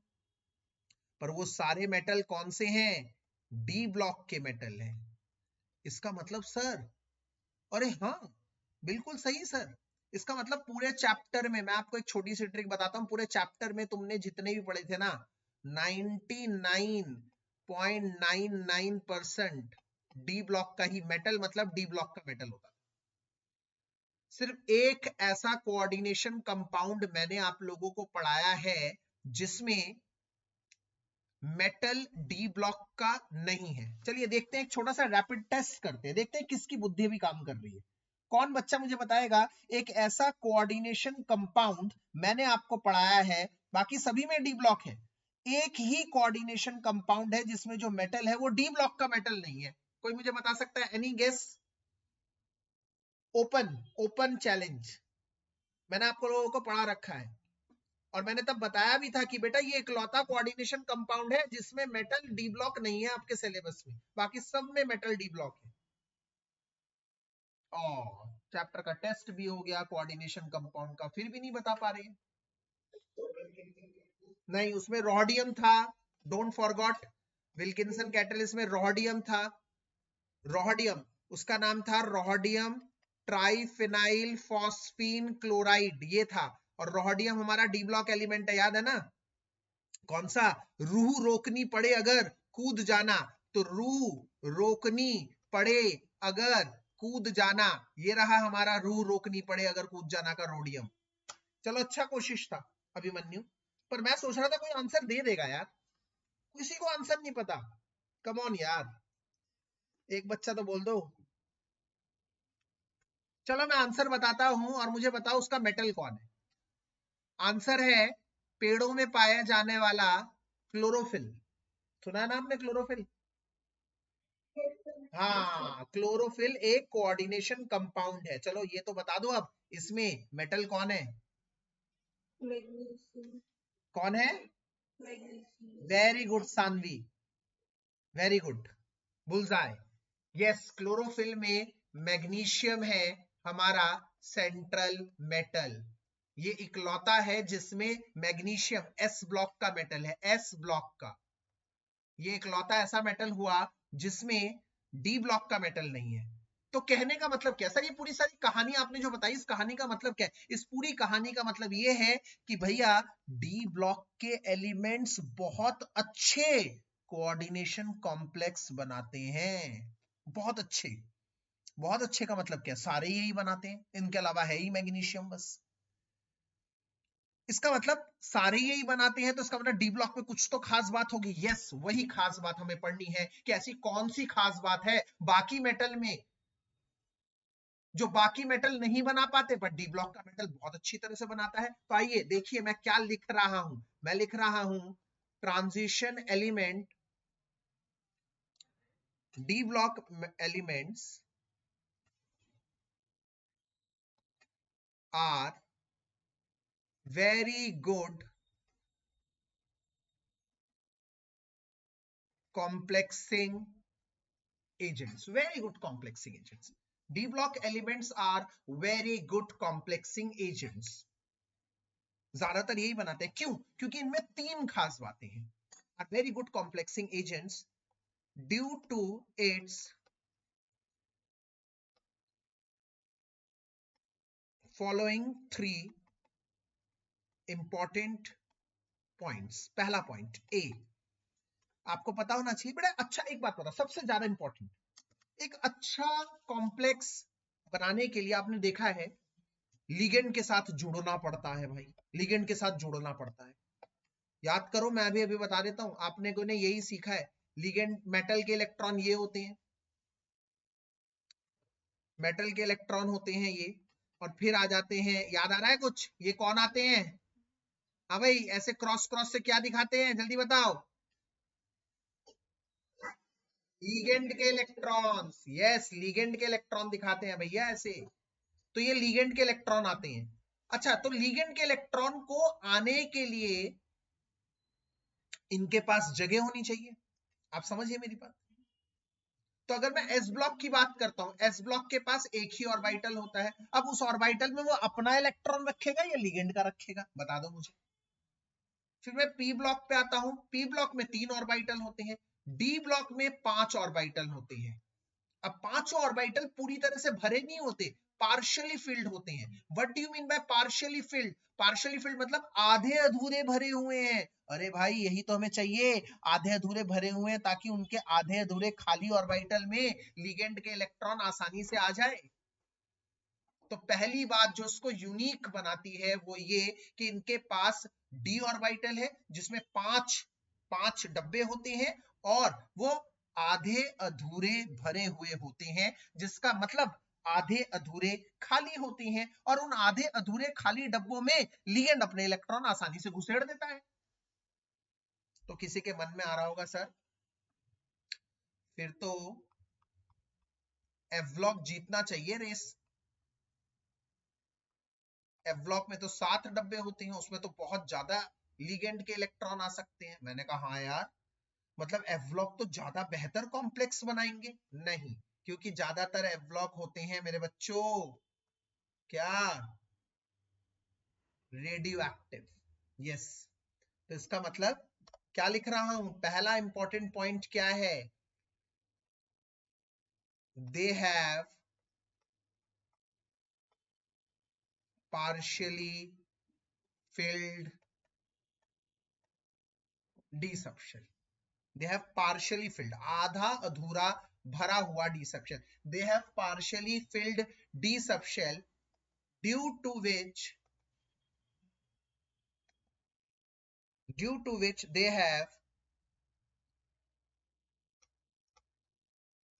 पर वो सारे मेटल कौन से हैं, डी ब्लॉक के मेटल हैं। इसका मतलब सर, अरे हाँ बिल्कुल सही सर, इसका मतलब पूरे चैप्टर में, मैं आपको एक छोटी सी ट्रिक बताता हूँ, पूरे चैप्टर में तुमने जितने भी पढ़े थे ना, 99.99% डी ब्लॉक का ही मेटल, मतलब डी ब्लॉक का मेटल होता है। सिर्फ एक ऐसा कोऑर्डिनेशन कंपाउंड मैंने आप लोगों को पढ़ाया है जिसमें मेटल डी ब्लॉक का नहीं है। चलिए देखते हैं, एक छोटा सा रैपिड टेस्ट करते हैं, देखते हैं किसकी बुद्धि भी काम कर रही है। कौन बच्चा मुझे बताएगा एक ऐसा कोऑर्डिनेशन कंपाउंड मैंने आपको पढ़ाया है, बाकी सभी में डी ब्लॉक है, एक ही कोऑर्डिनेशन कंपाउंड है जिसमें जो मेटल है वो डी ब्लॉक का मेटल नहीं है। कोई मुझे बता सकता है? Any guess? Open challenge. मैंने आपको लोगों को पढ़ा रखा है और मैंने तब बताया भी था कि बेटा ये इकलौता कोऑर्डिनेशन कंपाउंड है जिसमें मेटल डी ब्लॉक नहीं है आपके सिलेबस में, बाकी सब में मेटल डी ब्लॉक है। और चैप्टर का टेस्ट भी हो गया कोऑर्डिनेशन कंपाउंड का, फिर भी नहीं बता पा रहे। नहीं, उसमें रोडियम था, डोंट फॉरगॉट। विल्किंसन कैटलिस्ट में रोडियम था, रोडियम, उसका नाम था रोडियम ट्राइफिनाइल फॉस्फीन क्लोराइड, ये था। और रोडियम हमारा डी ब्लॉक एलिमेंट है, याद है ना? कौन सा? रूह रोकनी पड़े अगर कूद जाना, तो रूह रोकनी पड़े अगर कूद जाना, ये रहा हमारा रूह रोकनी पड़े अगर कूद जाना का रोडियम। चलो अच्छा कोशिश था अभिमन्यु, पर मैं सोच रहा था कोई आंसर दे देगा यार, किसी को आंसर नहीं पता। कम ऑन यार, एक बच्चा तो बोल दो। चलो मैं आंसर बताता हूं और मुझे बताओ उसका मेटल कौन है। आंसर है पेड़ों में पाया जाने वाला क्लोरोफिल। सुना है ना आपने क्लोरोफिल? हाँ, क्लोरोफिल एक कोऑर्डिनेशन कंपाउंड है। चलो ये तो बता दो अब, इसमें मेटल कौन है? कौन है? Very good Saanvi, very good, bullseye. Yes, chlorophyll में मैग्नीशियम है हमारा सेंट्रल मेटल। ये इकलौता है जिसमें मैग्नीशियम एस ब्लॉक का मेटल है, एस ब्लॉक का। ये इकलौता ऐसा मेटल हुआ जिसमें डी ब्लॉक का मेटल नहीं है। तो कहने का मतलब क्या सर, ये पूरी सारी कहानी आपने जो बताई, इस कहानी का मतलब क्या है? इस पूरी कहानी का मतलब ये है कि भैया डी ब्लॉक के एलिमेंट्स बहुत अच्छे कोऑर्डिनेशन कॉम्प्लेक्स बनाते हैं, बहुत अच्छे। बहुत अच्छे का मतलब क्या? सारे यही बनाते हैं, इनके अलावा है ही मैग्नीशियम बस। इसका मतलब सारे यही बनाते हैं, तो इसका मतलब डी ब्लॉक में कुछ तो खास बात होगी। यस, वही खास बात हमें पढ़नी है कि ऐसी कौन सी खास बात है बाकी मेटल में जो बाकी मेटल नहीं बना पाते, पर डी ब्लॉक का मेटल बहुत अच्छी तरह से बनाता है। तो आइए देखिए मैं क्या लिख रहा हूं। मैं लिख रहा हूं transition element, D block elements are very good complexing agents, very good complexing agents. D block elements are very good complexing agents. ज्यादातर यही बनाते हैं, क्यों? क्योंकि इनमें तीन खास बातें हैं। Are very good complexing agents due to its following three important points. पहला पॉइंट ए, आपको पता होना चाहिए बड़ा अच्छा। एक बात पता, सबसे ज्यादा इंपॉर्टेंट, एक अच्छा कॉम्प्लेक्स बनाने के लिए आपने देखा है लिगेंड के साथ जुड़ना पड़ता है भाई, लिगेंड के साथ जुड़ना पड़ता है। याद करो, मैं अभी बता देता हूं, आपने को ने यही सीखा है। लिगेंड, मेटल के इलेक्ट्रॉन ये होते हैं, मेटल के इलेक्ट्रॉन होते हैं ये, और फिर आ जाते हैं, याद आ रहा है कुछ? ये कौन आते हैं? हाँ भाई, ऐसे क्रॉस क्रॉस से क्या दिखाते हैं, जल्दी बताओ। लिगेंड के इलेक्ट्रॉन्स, यस, लिगेंड के इलेक्ट्रॉन दिखाते हैं भैया ऐसे। तो ये लिगेंड के इलेक्ट्रॉन आते हैं। अच्छा, तो लिगेंड के इलेक्ट्रॉन को आने के लिए इनके पास जगह होनी चाहिए। आप समझिए मेरी बात। तो अगर मैं एस ब्लॉक की बात करता हूं, एस ब्लॉक के पास एक ही ऑर्बिटल होता है। अब उस ऑर्बिटल में वो अपना इलेक्ट्रॉन रखेगा या लिगेंड का रखेगा, बता दो मुझे। फिर मैं पी ब्लॉक पे आता हूं, पी ब्लॉक में 3 ऑर्बिटल होते हैं, डी ब्लॉक में 5 ऑर्बिटल होते हैं। अब 5 ऑर्बिटल पूरी तरह से भरे नहीं होते, पार्शियली फिल्ड होते हैं। What do you mean by partially field? Partially field मतलब आधे अधूरे भरे हुए हैं। अरे भाई यही तो हमें चाहिए, आधे अधूरे भरे हुए हैं ताकि उनके आधे अधूरे खाली ऑर्बिटल में लिगेंड के इलेक्ट्रॉन आसानी से आ जाए। तो पहली बात जो इसको यूनिक बनाती है वो ये कि इनके पास डी ऑर्बिटल है जिसमें पांच डब्बे होते हैं और वो आधे अधूरे भरे हुए होते हैं, जिसका मतलब आधे अधूरे खाली होते हैं और उन आधे अधूरे खाली डब्बों में लिगेंड अपने इलेक्ट्रॉन आसानी से घुसेड़ देता है। तो किसी के मन में आ रहा होगा सर फिर तो एवलॉक जीतना चाहिए रेस। एवलॉक में तो 7 डब्बे होते हैं, उसमें तो बहुत ज्यादा लिगेंड के इलेक्ट्रॉन आ सकते हैं। मैंने कहा हाँ यार, मतलब एवलॉक तो ज्यादा बेहतर कॉम्प्लेक्स बनाएंगे। नहीं, क्योंकि ज्यादातर एवलॉक होते हैं मेरे बच्चों क्या, रेडियो एक्टिव। यस, तो इसका मतलब क्या लिख रहा हूं, पहला इंपॉर्टेंट पॉइंट क्या है, they have partially filled d subshell। they have partially filled, आधा अधूरा भरा हुआ d subshell। they have partially filled d subshell due to which they have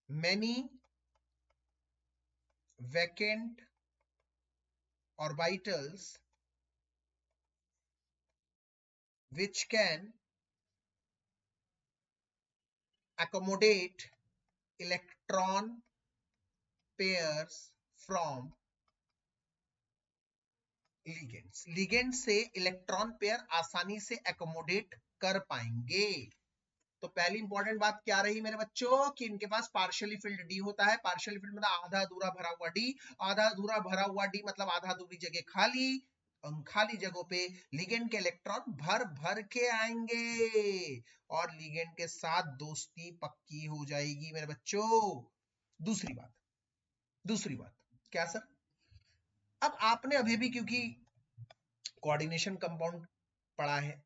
many vacant orbitals which can accommodate electron pairs from ligands. Ligand से electron pair आसानी से accommodate कर पाएंगे। तो पहली इंपॉर्टेंट बात क्या रही मेरे बच्चों कि इनके पास पार्शियली फिल्ड डी होता है। पार्शियली फिल्ड मतलब आधा अधूरा भरा हुआ डी, आधा अधूरा भरा हुआ डी मतलब आधा अधूरी जगह खाली, खाली जगहों पे लिगेंड के इलेक्ट्रॉन भर भर के आएंगे और लिगेंड के साथ दोस्ती पक्की हो जाएगी मेरे बच्चों। दूसरी बात क्या सर, अब आपने अभी भी क्योंकि कोऑर्डिनेशन कंपाउंड पढ़ा है,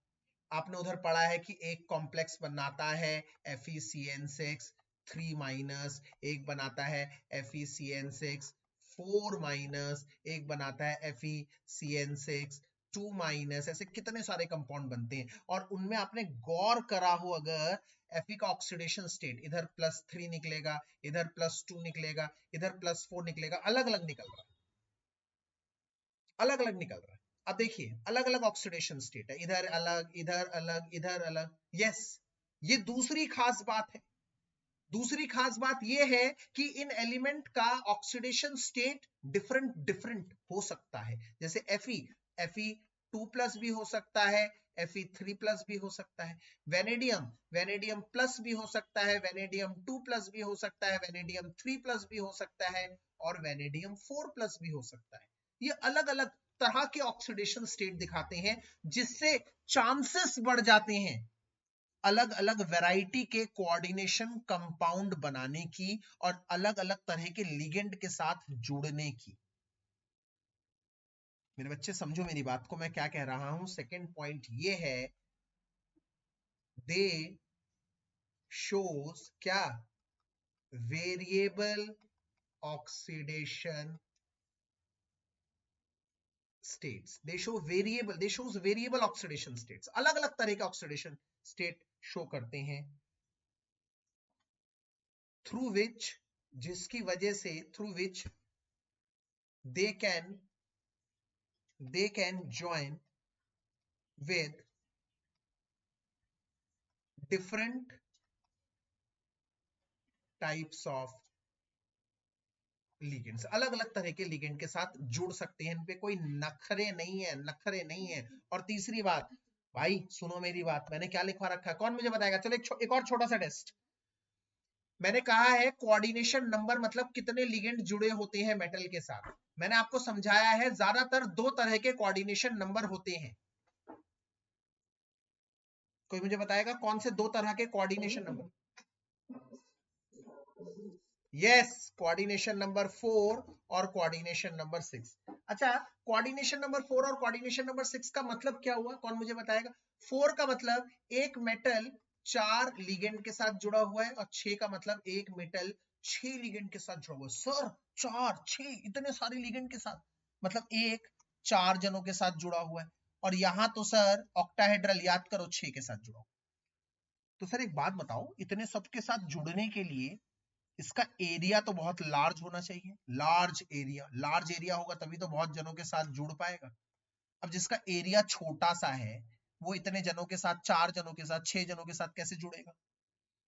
आपने उधर पढ़ा है कि एक कॉम्प्लेक्स बनाता है FeCN6 3 माइनस, एक बनाता है FeCN6 4 माइनस, एक बनाता है FeCN6 2 माइनस, ऐसे कितने सारे कंपाउंड बनते हैं। और उनमें आपने गौर करा हो अगर, Fe का ऑक्सीडेशन स्टेट इधर +3 निकलेगा, इधर +2 निकलेगा, इधर +4 निकलेगा, अलग अलग निकल रहा है, अलग अलग निकल रहा है। अब देखिए अलग अलग ऑक्सीडेशन स्टेट है, इधर अलग, इधर अलग, इधर अलग। यस, ये दूसरी खास बात है। दूसरी खास बात ये है कि इन एलिमेंट का ऑक्सीडेशन स्टेट डिफरेंट डिफरेंट हो सकता है। जैसे Fe2+ भी हो सकता है, Fe3+ भी हो सकता है, वेनेडियम प्लस भी हो सकता है, वेनेडियम 2+ भी हो सकता है, वेनेडियम 3+ भी हो सकता है और वेनेडियम 4+ भी हो सकता है। ये अलग अलग तरह के ऑक्सीडेशन स्टेट दिखाते हैं जिससे चांसेस बढ़ जाते हैं अलग अलग वैरायटी के कोऑर्डिनेशन कंपाउंड बनाने की और अलग अलग तरह के लिगेंड के साथ जुड़ने की। मेरे बच्चे समझो मेरी बात को, मैं क्या कह रहा हूं। सेकंड पॉइंट ये है, दे शोज क्या, variable oxidation states, they shows variable oxidation states, अलग अलग तरह के ऑक्सीडेशन स्टेट शो करते हैं, थ्रू विच, जिसकी वजह से, through which they can join with different types of ligands, अलग अलग तरह के लिगेंड के साथ जुड़ सकते हैं, इन पे कोई नखरे नहीं है, नखरे नहीं है। और तीसरी बात, भाई सुनो मेरी बात, मैंने क्या लिखवा रखा है, कौन मुझे बताएगा। चलो एक और छोटा सा टेस्ट। मैंने कहा है कोऑर्डिनेशन नंबर मतलब कितने लिगेंड जुड़े होते हैं मेटल के साथ। मैंने आपको समझाया है ज्यादातर 2 तरह के कोऑर्डिनेशन नंबर होते हैं। कोई मुझे बताएगा कौन से 2 तरह के coordination number. Yes, coordination number 4 और कोऑर्डिनेशन नंबर 6। अच्छा, कोऑर्डिनेशन नंबर 4 और कोऑर्डिनेशन नंबर 6 का मतलब क्या हुआ, कौन मुझे बताएगा? 4 का मतलब एक मेटल 4 लिगेंड के साथ जुड़ा हुआ है, और 6 का मतलब एक मेटल 6 लिगेंड के साथ जुड़ा हुआ है। सर 4 6 इतने सारे लिगेंड के साथ, मतलब एक 4 जनों के साथ जुड़ा हुआ है, और यहां तो सर ऑक्टाहेड्रल, याद करो 6 के साथ जुड़ा हुआ। तो सर एक बात बताओ, इतने सबके साथ जुड़ने के लिए इसका एरिया तो बहुत लार्ज होना चाहिए, लार्ज एरिया होगा तभी तो बहुत जनों के साथ जुड़ पाएगा। अब जिसका एरिया छोटा सा है वो इतने जनों के साथ, 4 जनों के साथ, 6 जनों के साथ कैसे जुड़ेगा?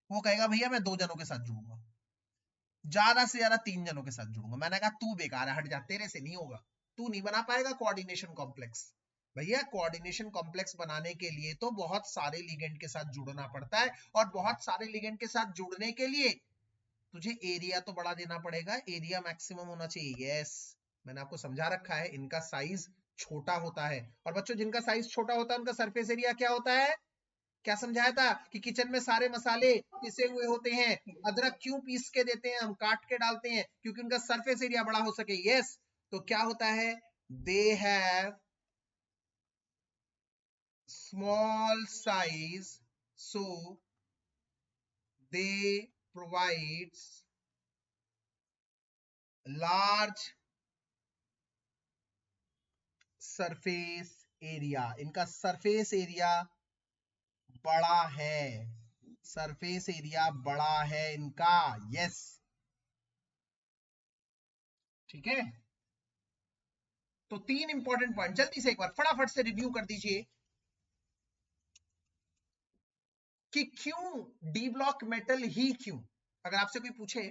वो कहेगा भैया मैं 2 जनों के साथ जुड़ूंगा, ज्यादा से ज्यादा 3 जनों के साथ जुड़ूंगा। मैंने कहा तू बेकार है, हट जा, तेरे से नहीं होगा, तू नहीं बना पाएगा कोऑर्डिनेशन कॉम्प्लेक्स। भैया कोऑर्डिनेशन कॉम्प्लेक्स बनाने के लिए तो बहुत सारे लिगेंड के साथ जुड़ना पड़ता है, और बहुत सारे लिगेंड के साथ जुड़ने के लिए तुझे एरिया तो बड़ा देना पड़ेगा, एरिया मैक्सिमम होना चाहिए। यस, मैंने आपको समझा रखा है, इनका साइज छोटा होता है। और बच्चों जिनका साइज छोटा होता है उनका सरफेस एरिया क्या होता है? क्या समझाया था कि किचन में सारे मसाले पिसे हुए होते हैं, अदरक क्यों पीस के देते हैं, हम काट के डालते हैं क्योंकि उनका सरफेस एरिया बड़ा हो सके। यस, तो क्या होता है? दे have small size, so they provides large surface area. इनका सरफेस एरिया बड़ा है, सरफेस एरिया बड़ा है इनका। यस, ठीक है। तो 3 इंपॉर्टेंट पॉइंट जल्दी से एक बार फटाफट से रिव्यू कर दीजिए कि क्यों डी ब्लॉक मेटल ही क्यों। अगर आपसे कोई पूछे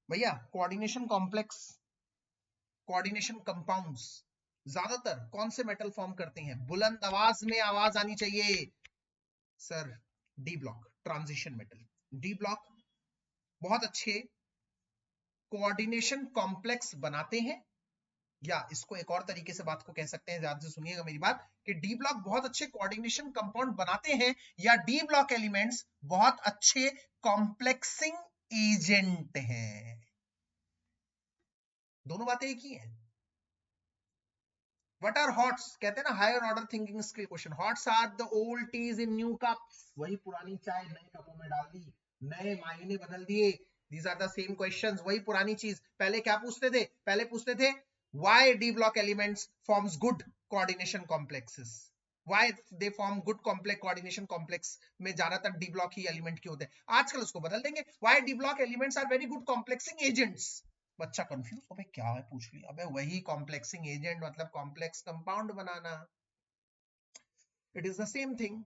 भैया कोऑर्डिनेशन कॉम्प्लेक्स, कोऑर्डिनेशन कंपाउंड्स ज्यादातर कौन से मेटल फॉर्म करते हैं, बुलंद आवाज में आवाज आनी चाहिए sir, D block, transition metal. D block बहुत अच्छे कोऑर्डिनेशन कॉम्प्लेक्स बनाते हैं, या इसको एक और तरीके से बात को कह सकते हैं, ध्यान से सुनिएगा मेरी बात, कि डी ब्लॉक बहुत अच्छे कोऑर्डिनेशन कंपाउंड बनाते हैं, या डी ब्लॉक एलिमेंट्स बहुत अच्छे कॉम्प्लेक्सिंग एजेंट हैं। दोनों बातें एक ही हैं। What are HOTS? कहते हैं ना higher order thinking skill question. HOTS are the old teas in new cups. वही पुरानी चाय नए कपों में डाल दी, नए मायने बदल दिए। These are the same questions. वही पुरानी चीज। पहले क्या पूछते थे? पहले पूछते थे why D block elements forms good coordination complexes. Why they form good complex coordination complex में ज्यादातर D block ही एलिमेंट के होते हैं। आजकल उसको बदल देंगे, why D block elements are very good complexing agents. बच्चा कंफ्यूज, अबे क्या है पूछ लिया, अबे वही कॉम्प्लेक्सिंग एजेंट मतलब complex compound banana, it is the same thing.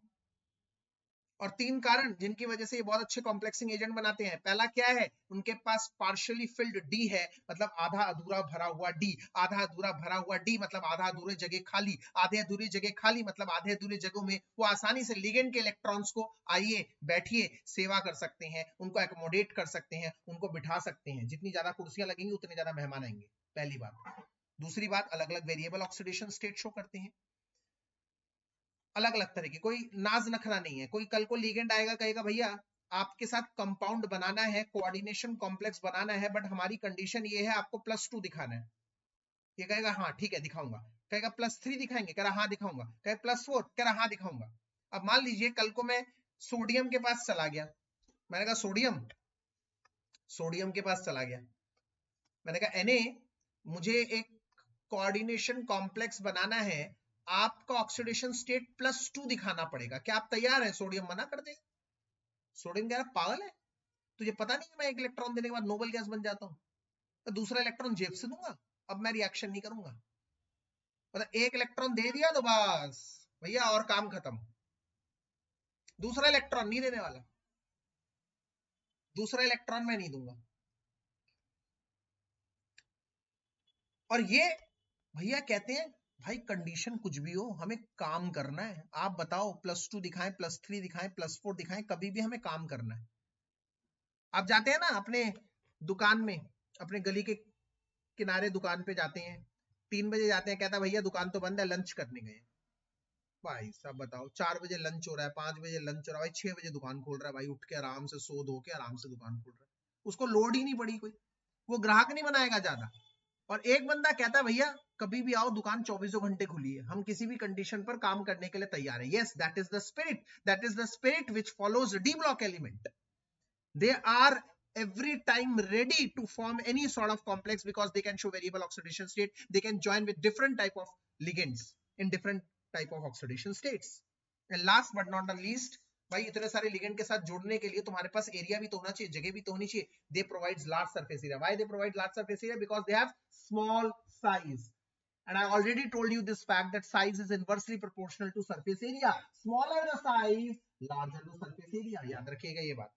और 3 कारण जिनकी वजह से ये बहुत अच्छे कॉम्प्लेक्सिंग एजेंट बनाते हैं। पहला क्या है? उनके पास पार्शियली फिल्ड डी है, मतलब आधा अधूरा भरा हुआ डी। आधा अधूरा भरा हुआ डी मतलब आधा अधूरे जगह खाली। आधे अधूरी जगह खाली मतलब आधे अधूरे जगहों में वो आसानी से लिगेंड के इलेक्ट्रॉन्स को आइए बैठिए सेवा कर सकते हैं, उनको एकोमोडेट कर सकते हैं, उनको बिठा सकते हैं। जितनी ज्यादा कुर्सियां लगेंगी उतने ज्यादा मेहमान आएंगे, पहली बात। दूसरी बात, अलग अलग वेरिएबल ऑक्सीडेशन स्टेट शो करते हैं, अलग अलग तरह की, कोई नाज नखरा नहीं है। कोई कल को लीगेंड आएगा कहेगा भैया आपके साथ कंपाउंड बनाना है, कोऑर्डिनेशन कॉम्प्लेक्स बनाना है, बट हमारी कंडीशन ये है आपको +2 दिखाना है। ये कहेगा हाँ ठीक है दिखाऊंगा, कहेगा +3 दिखाएंगे, कह रहा हाँ दिखाऊंगा, कहे +4, कह रहा हाँ दिखाऊंगा। अब मान लीजिए कल को मैं सोडियम के पास चला गया, मैंने कहा सोडियम, सोडियम के पास चला गया, मैंने कहा Na मुझे एक कोऑर्डिनेशन कॉम्प्लेक्स बनाना है, आपका ऑक्सीडेशन स्टेट +2 दिखाना पड़ेगा, क्या आप तैयार है? सोडियम मना कर दे। सोडियम कह रहा पागल है, तुझे पता नहीं है मैं एक इलेक्ट्रॉन देने के बाद नोबल गैस बन जाता हूं, तो दूसरा इलेक्ट्रॉन जेब से दूंगा, अब मैं रिएक्शन नहीं करूंगा। मतलब एक इलेक्ट्रॉन दे दिया तो बस भैया और काम खत्म, दूसरा इलेक्ट्रॉन नहीं देने वाला, दूसरा इलेक्ट्रॉन मैं नहीं दूंगा। और ये भैया कहते हैं भाई कंडीशन कुछ भी हो हमें काम करना है, आप बताओ +2 दिखाएं, +3 दिखाएं, +4 दिखाएं, कभी भी हमें काम करना है। आप जाते हैं ना अपने दुकान में, अपने गली के किनारे दुकान पे जाते हैं, 3 बजे जाते हैं, कहता भैया दुकान तो बंद है, लंच करने गए। भाई साहब बताओ 4 बजे लंच हो रहा है, 5 बजे लंच हो रहा है, भाई 6 बजे दुकान खोल रहा है, भाई उठ के आराम से सो धो के आराम से दुकान खोल रहा है, उसको लोड ही नहीं पड़ी कोई, वो ग्राहक नहीं बनाएगा ज्यादा, और एक बंदा कहता है भैया कभी भी आओ, दुकान 24 घंटे खुली है, हम किसी भी कंडीशन पर काम करने के लिए तैयार है। Yes, that is the spirit, that is the spirit which follows D block element. They are every time ready to form any sort of complex because they can show variable oxidation state. They can join with different type of ligands in different type of oxidation states. And last but not the least, भाई इतने सारे ligand के साथ जोड़ने के लिए तुम्हारे पास area भी तो होना चाहिए, जगह भी तो होनी चाहिए। They provides large surface area. Why they provide large surface area? Because they have small size. And I already told you this fact that size is inversely proportional to surface area. Smaller the size, larger the surface area. याद रखिएगा ये बात।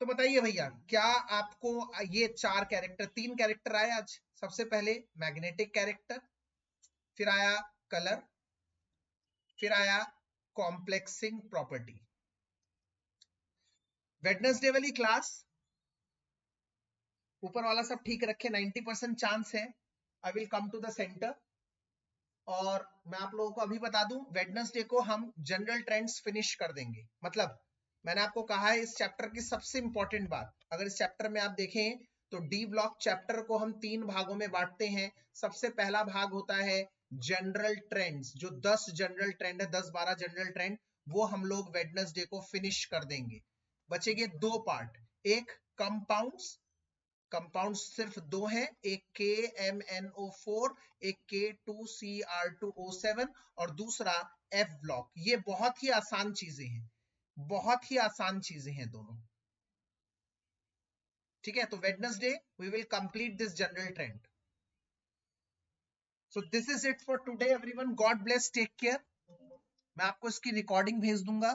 तो बताइए भैया, क्या आपको ये चार कैरेक्टर, तीन कैरेक्टर आए आज। सबसे पहले मैग्नेटिक कैरेक्टर, फिर आया कलर, फिर आया कॉम्प्लेक्सिंग प्रॉपर्टी। वेडनेसडे वाली क्लास ऊपर वाला सब ठीक रखे, 90% चांस है I will come to the centre. और मैं आप लोगों को अभी बता दूं, वेडनेसडे को हम जनरल ट्रेंड्स फिनिश कर देंगे। मतलब मैंने आपको कहा है इस चैप्टर की सबसे इंपॉर्टेंट बात, अगर इस चैप्टर में आप देखें तो डी ब्लॉक चैप्टर को हम 3 भागों में बांटते हैं। सबसे पहला भाग होता है जनरल ट्रेंड्स, जो 10 जनरल ट्रेंड है, 10-12 जनरल ट्रेंड, वो हम लोग वेडनेसडे को फिनिश कर देंगे। बचेंगे 2 पार्ट, एक कंपाउंड्स, कंपाउंड सिर्फ 2 हैं, एक KMnO4, एक K2Cr2O7 और दूसरा F ब्लॉक। ये बहुत ही आसान चीजें हैं, बहुत ही आसान चीजें हैं दोनों। ठीक है, तो Wednesday we will complete this general trend. So this is it for today everyone, God bless, take care. मैं आपको इसकी रिकॉर्डिंग भेज दूंगा।